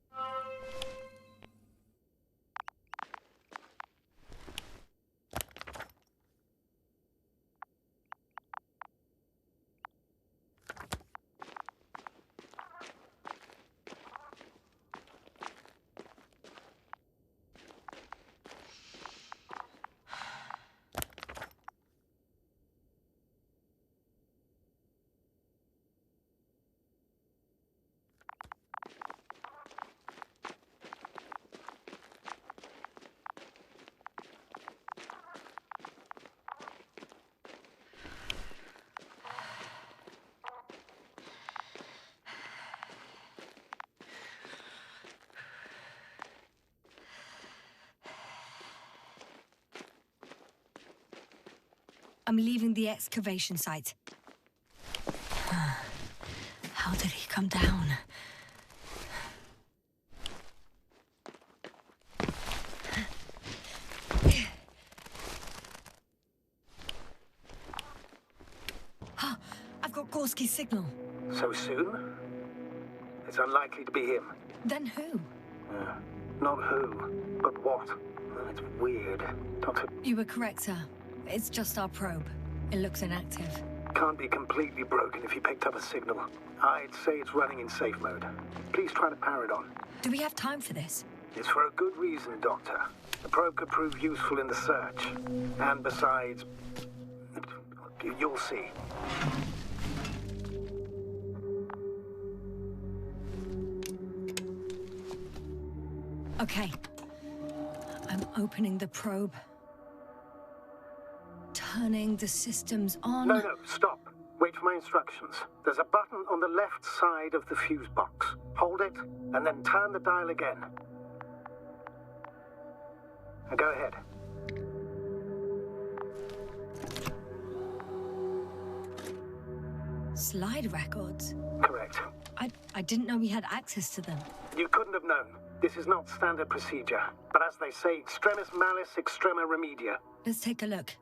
I'm leaving the excavation site. How did he come down? I've got Gorski's signal. So soon? It's unlikely to be him. Then who? Not who, but what. It's weird. Doctor... You were correct, sir. It's just our probe. It looks inactive. Can't be completely broken if you picked up a signal. I'd say it's running in safe mode. Please try to power it on. Do we have time for this? It's for a good reason, Doctor. The probe could prove useful in the search. And besides... you'll see. Okay. I'm opening the probe. Turning the systems on. No, stop. Wait for my instructions. There's a button on the left side of the fuse box. Hold it, and then turn the dial again. Now go ahead. Slide records? Correct. I didn't know we had access to them. You couldn't have known. This is not standard procedure. But as they say, extremis malis, extrema remedia. Let's take a look.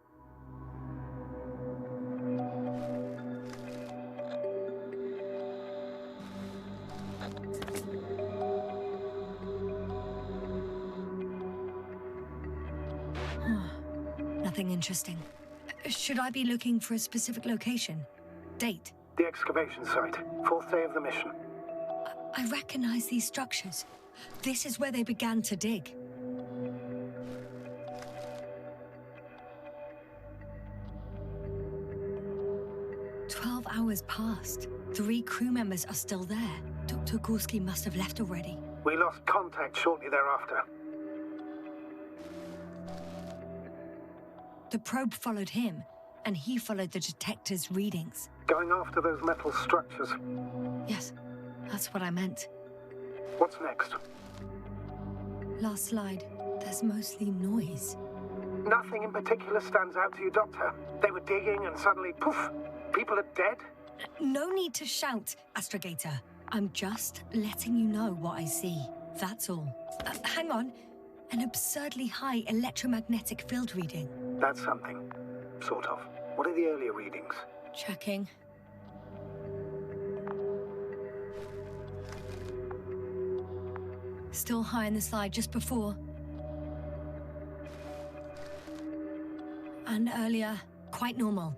Nothing interesting. Should I be looking for a specific location? Date? The excavation site. 4th day of the mission. I recognize these structures. This is where they began to dig. hours passed. 3 crew members are still there. Dr. Gorski must have left already. We lost contact shortly thereafter. The probe followed him, and he followed the detector's readings. Going after those metal structures. Yes, that's what I meant. What's next? Last slide. There's mostly noise. Nothing in particular stands out to you, Doctor? They were digging and suddenly, poof, people are dead? No need to shout, Astrogator. I'm just letting you know what I see. That's all. Hang on. An absurdly high electromagnetic field reading. That's something. Sort of. What are the earlier readings? Checking. Still high in the slide just before. And earlier, quite normal.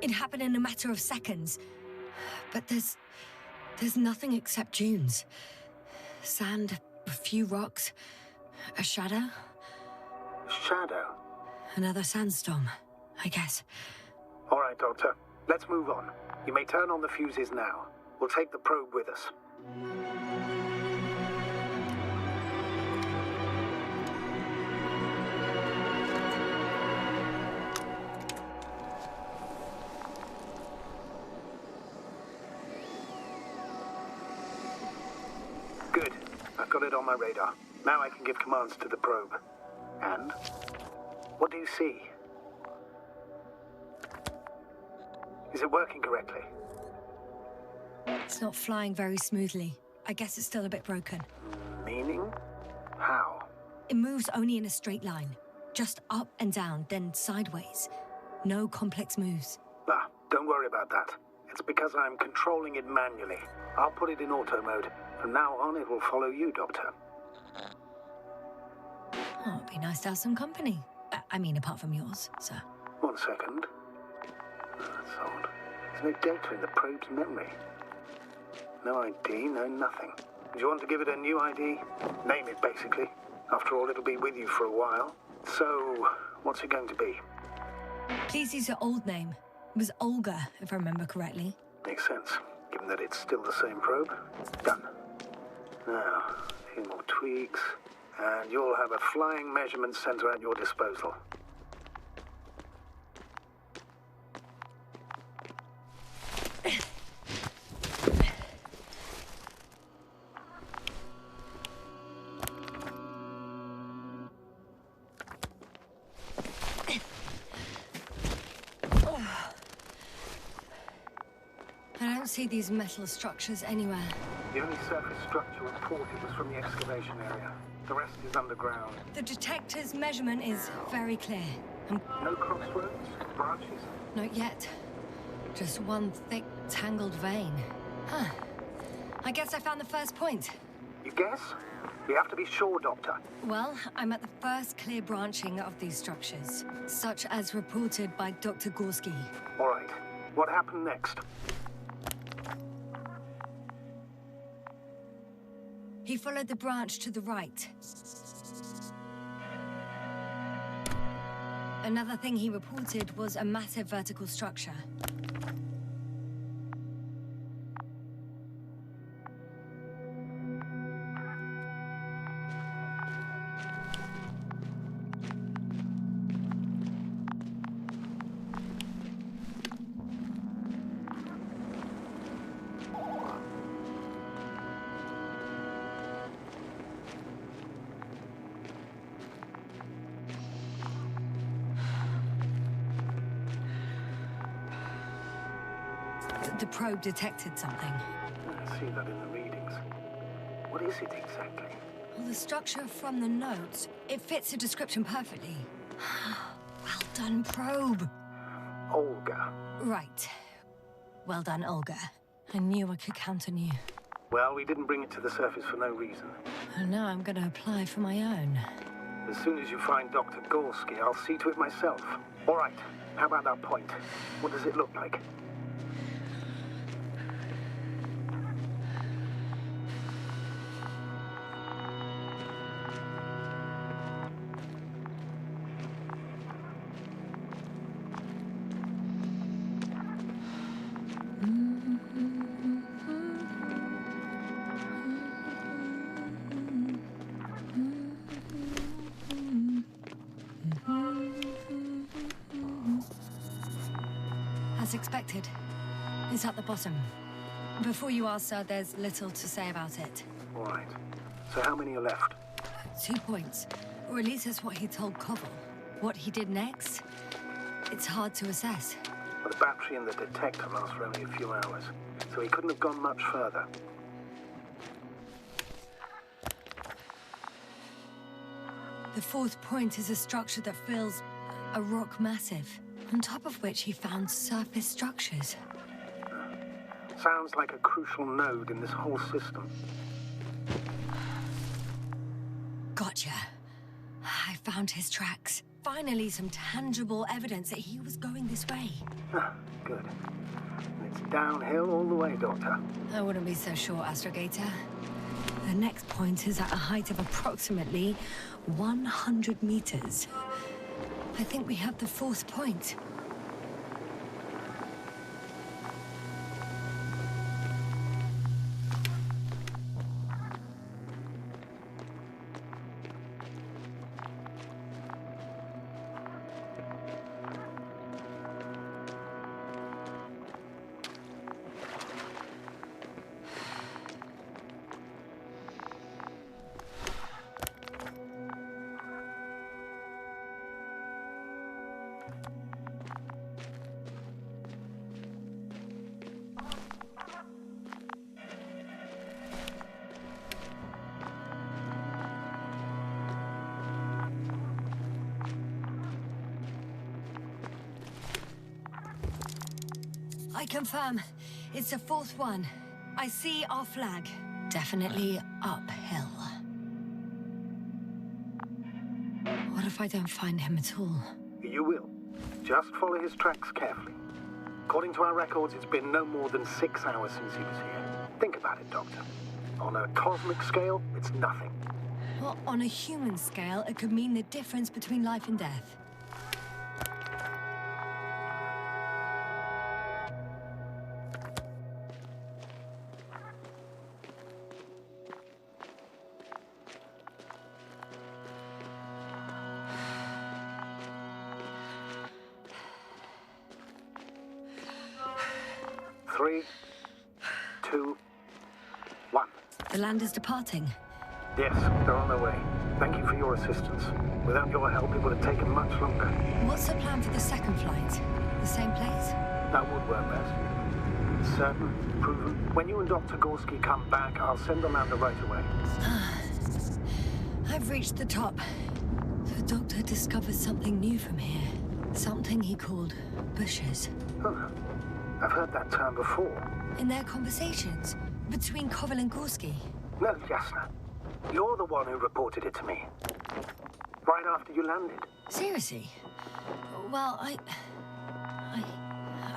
It happened in a matter of seconds. But there's nothing except dunes. Sand, a few rocks, a shadow. Shadow? Another sandstorm, I guess. All right, Doctor. Let's move on. You may turn on the fuses now. We'll take the probe with us. Good. I've got it on my radar. Now I can give commands to the probe. And? What do you see? Is it working correctly? It's not flying very smoothly. I guess it's still a bit broken. Meaning? How? It moves only in a straight line. Just up and down, then sideways. No complex moves. Ah, don't worry about that. It's because I'm controlling it manually. I'll put it in auto mode. From now on, it will follow you, Doctor. Oh, it'd be nice to have some company. I mean, apart from yours, sir. 1 second. That's odd. There's no data in the probe's memory. No ID, no nothing. Do you want to give it a new ID? Name it, basically. After all, it'll be with you for a while. So, what's it going to be? Please use your old name. It was Olga, if I remember correctly. Makes sense, given that it's still the same probe. Done. Now, a few more tweaks, and you'll have a flying measurement center at your disposal. I don't see these metal structures anywhere. The only surface structure reported was from the excavation area. The rest is underground. The detector's measurement is very clear. No crossroads? Branches? Not yet. Just one thick, tangled vein. Huh. I guess I found the first point. You guess? We have to be sure, Doctor. Well, I'm at the first clear branching of these structures, such as reported by Dr. Gorski. All right. What happened next? He followed the branch to the right. Another thing he reported was a massive vertical structure. The probe detected something. I see that in the readings. What is it exactly? Well, the structure from the notes, it fits the description perfectly. Well done, probe. Olga. Right. Well done, Olga. I knew I could count on you. Well, we didn't bring it to the surface for no reason. And now I'm gonna apply for my own. As soon as you find Dr. Gorski, I'll see to it myself. All right, how about that point? What does it look like? As expected. It's at the bottom. Before you ask, sir, there's little to say about it. All right. So how many are left? 2 points. Or at least that's what he told Koval. What he did next, it's hard to assess. Well, the battery and the detector last for only a few hours, so he couldn't have gone much further. The 4th point is a structure that fills a rock massive, on top of which he found surface structures. Sounds like a crucial node in this whole system. Gotcha. I found his tracks. Finally, some tangible evidence that he was going this way. Good. And it's downhill all the way, Doctor. I wouldn't be so sure, Astrogator. The next point is at a height of approximately 100 meters. I think we have the 4th point. I confirm. It's the 4th one. I see our flag. Definitely uphill. What if I don't find him at all? You will. Just follow his tracks carefully. According to our records, it's been no more than 6 hours since he was here. Think about it, Doctor. On a cosmic scale, it's nothing. Well, on a human scale, it could mean the difference between life and death. Three, 2, 1. The land is departing. Yes, they're on their way. Thank you for your assistance. Without your help, it would have taken much longer. What's the plan for the 2nd flight? The same place? That would work best. Certain, proven. When you and Dr. Gorski come back, I'll send the lander right away. I've reached the top. The doctor discovered something new from here. Something he called bushes. Huh. I've heard that term before. In their conversations between Koval and Gorski. No, Yasna. You're the one who reported it to me. Right after you landed. Seriously? Well, I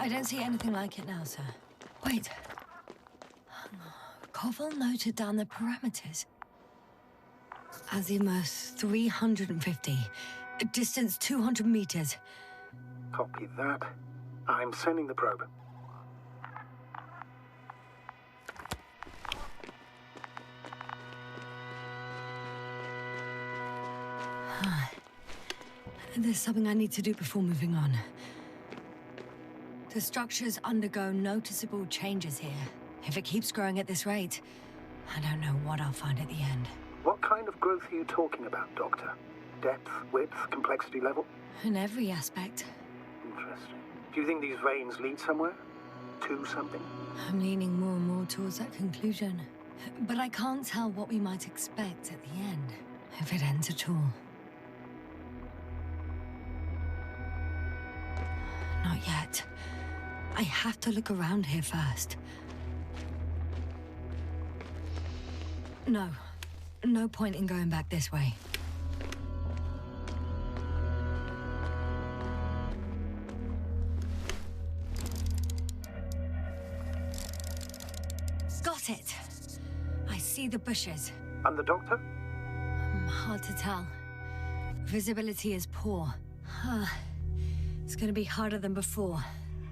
don't see anything like it now, sir. Wait. Koval noted down the parameters. Azimuth 350. Distance 200 meters. Copy that. I'm sending the probe. There's something I need to do before moving on. The structures undergo noticeable changes here. If it keeps growing at this rate, I don't know what I'll find at the end. What kind of growth are you talking about, Doctor? Depth, width, complexity level? In every aspect. Interesting. Do you think these veins lead somewhere? To something? I'm leaning more and more towards that conclusion. But I can't tell what we might expect at the end, if it ends at all. Not yet. I have to look around here first. No. No point in going back this way. Got it. I see the bushes. And the doctor? Hard to tell. Visibility is poor. It's gonna be harder than before.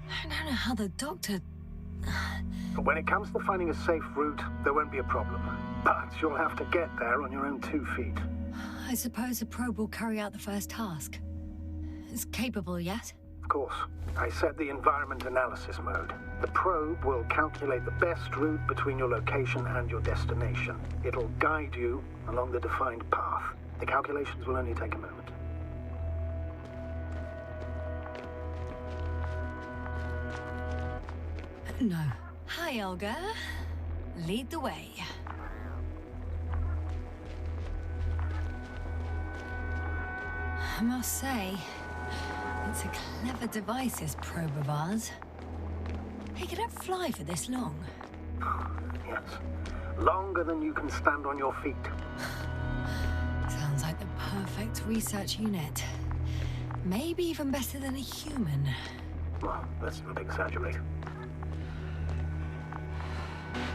I don't know how the doctor... When it comes to finding a safe route, there won't be a problem. But you'll have to get there on your own 2 feet. I suppose the probe will carry out the first task. It's capable yet? Of course. I set the environment analysis mode. The probe will calculate the best route between your location and your destination. It'll guide you along the defined path. The calculations will only take a moment. No. Hi, Olga. Lead the way. I must say, it's a clever device, this probe of ours. Hey, can it fly for this long? Yes. Longer than you can stand on your feet. Sounds like the perfect research unit. Maybe even better than a human. Well, let's not exaggerate.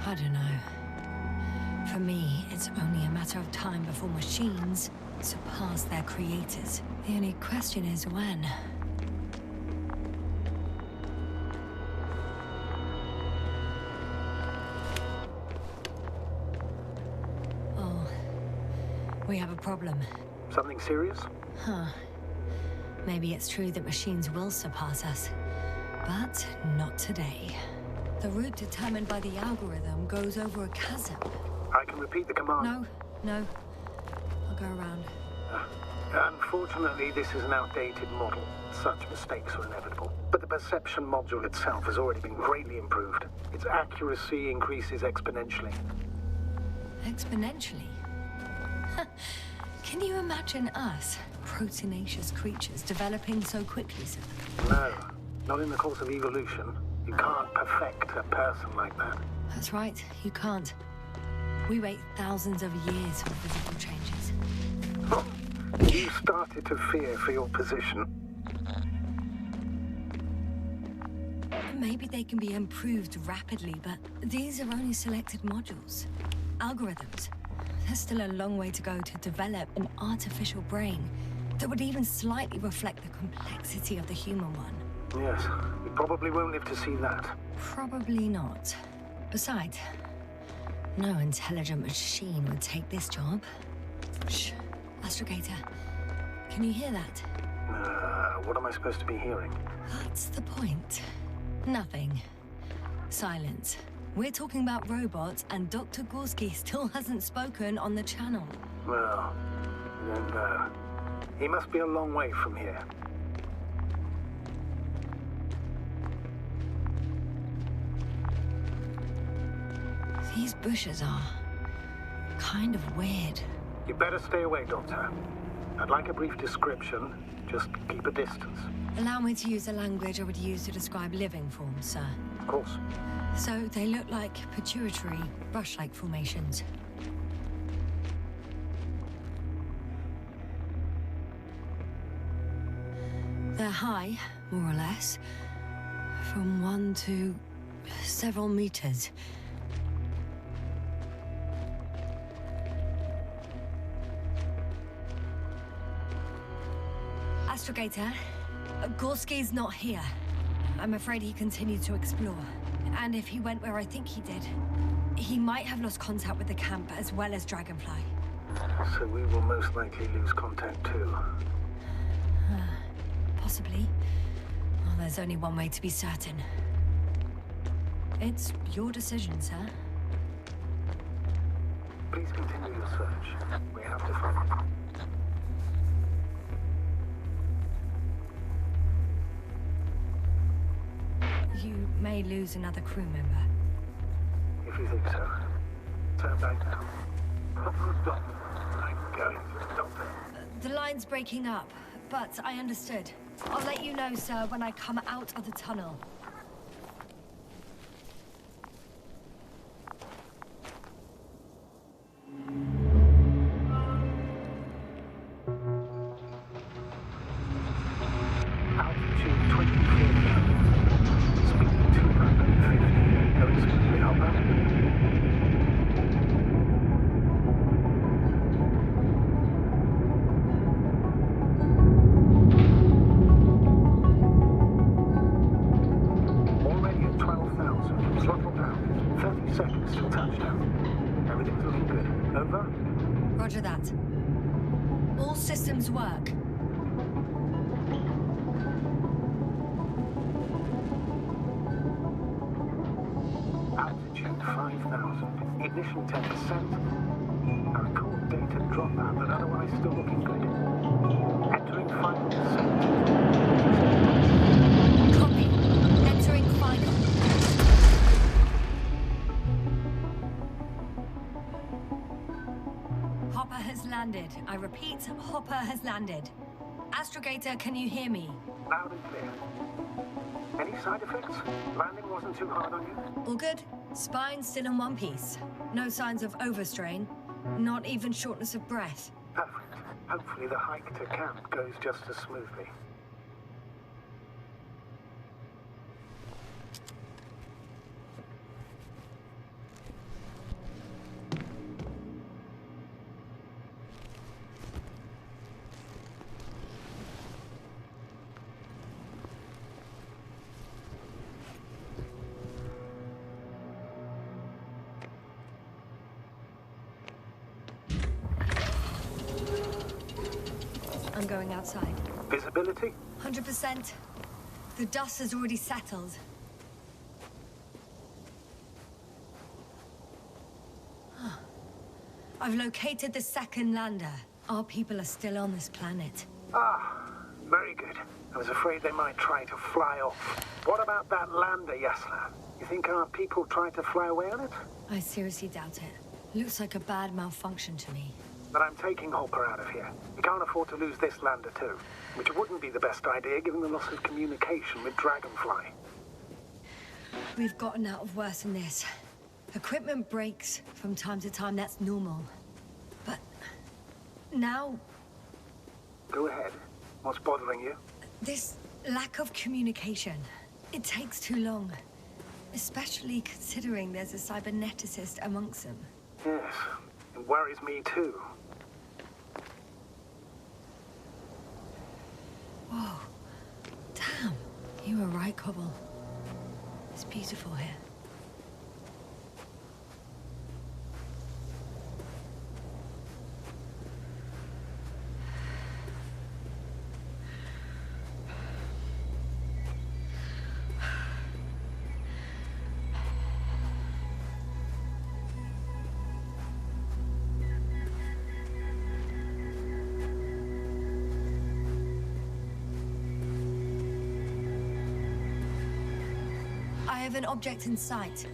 I don't know. For me, it's only a matter of time before machines surpass their creators. The only question is when. Oh, we have a problem. Something serious? Huh. Maybe it's true that machines will surpass us, but not today. The route determined by the algorithm goes over a chasm. I can repeat the command. No. I'll go around. Unfortunately, this is an outdated model. Such mistakes are inevitable. But the perception module itself has already been greatly improved. Its accuracy increases exponentially. Exponentially? Can you imagine us, proteinaceous creatures, developing so quickly, sir? No, not in the course of evolution. You can't perfect a person like that. That's right, you can't. We wait thousands of years for physical changes. Oh, you started to fear for your position. Maybe they can be improved rapidly, but these are only selected modules. Algorithms. There's still a long way to go to develop an artificial brain that would even slightly reflect the complexity of the human one. Yes, we probably won't live to see that. Probably not. Besides, no intelligent machine would take this job. Shh. Astrogator, can you hear that? What am I supposed to be hearing? That's the point. Nothing. Silence. We're talking about robots, and Dr. Gorski still hasn't spoken on the channel. Well, then, he must be a long way from here. These bushes are kind of weird. You better stay away, Doctor. I'd like a brief description. Just keep a distance. Allow me to use the language I would use to describe living forms, sir. Of course. So they look like pituitary, brush-like formations. They're high, more or less, from 1 to several meters. Astrogator, Gorski's not here. I'm afraid he continued to explore. And if he went where I think he did, he might have lost contact with the camp as well as Dragonfly. So we will most likely lose contact too. Possibly. Well, there's only one way to be certain. It's your decision, sir. Please continue your search. We have to find it. You may lose another crew member. If you think so. Turn back now. I'm going to stop them. The line's breaking up, but I understood. I'll let you know, sir, when I come out of the tunnel. Altitude 24,000. Speed 250. Going smoothly, Hopper. Already at 12,000. Throttle down. 30 seconds till touchdown. Everything's looking good. Over? Roger that. All systems work. Altitude 5,000. Ignition 10%. I record data dropout, but otherwise still looking good. Entering final descent. Copy. Entering final. Hopper has landed. I repeat, Hopper has landed. Astrogator, can you hear me? Loud and clear. Any side effects? Landing wasn't too hard on you? All good? Spine still in one piece. No signs of overstrain. Not even shortness of breath. Perfect. Hopefully the hike to camp goes just as smoothly. I'm going outside. Visibility? 100%. The dust has already settled. I've located the second lander. Our people are still on this planet. Ah, very good. I was afraid they might try to fly off. What about that lander, Yasna? You think our people tried to fly away on it? I seriously doubt it. Looks like a bad malfunction to me. But I'm taking Hopper out of here. We can't afford to lose this lander too. Which wouldn't be the best idea given the loss of communication with Dragonfly. We've gotten out of worse than this. Equipment breaks from time to time, that's normal. But now... Go ahead. What's bothering you? This lack of communication. It takes too long. Especially considering there's a cyberneticist amongst them. Yes, it worries me too. Whoa. Damn. You were right, Cobble. It's beautiful here. I have an object in sight.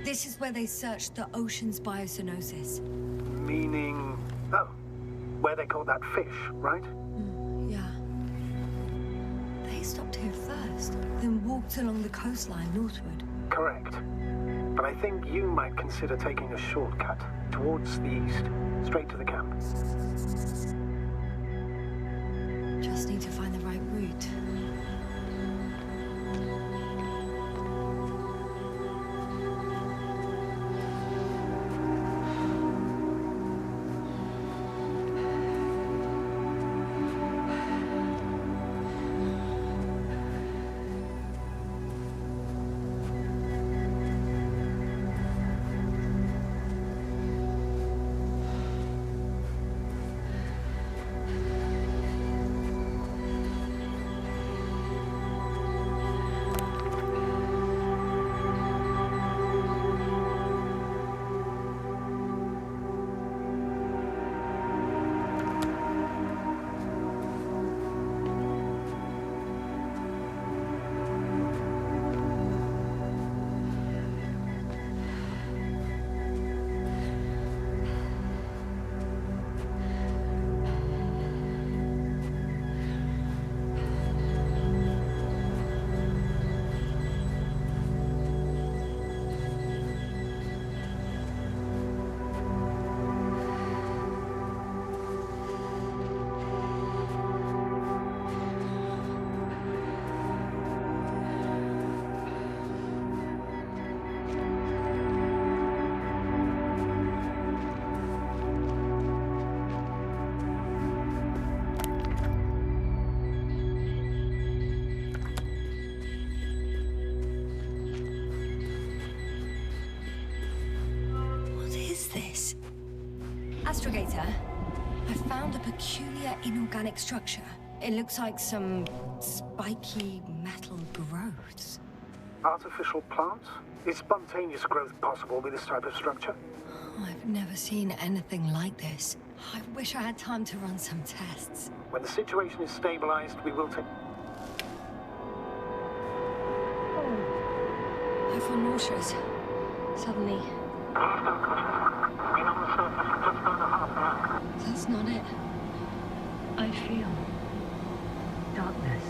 This is where they searched the ocean's biocenosis. Meaning... Oh, where they caught that fish, right? Yeah. They stopped here first, then walked along the coastline northward. Correct. But I think you might consider taking a shortcut towards the east, straight to the camp. Just need to find the right route. Astrogator, I found a peculiar inorganic structure. It looks like some spiky metal growths. Artificial plants? Is spontaneous growth possible with this type of structure? Oh, I've never seen anything like this. I wish I had time to run some tests. When the situation is stabilized, we will take... I feel nauseous. Suddenly. That's not it. I feel darkness.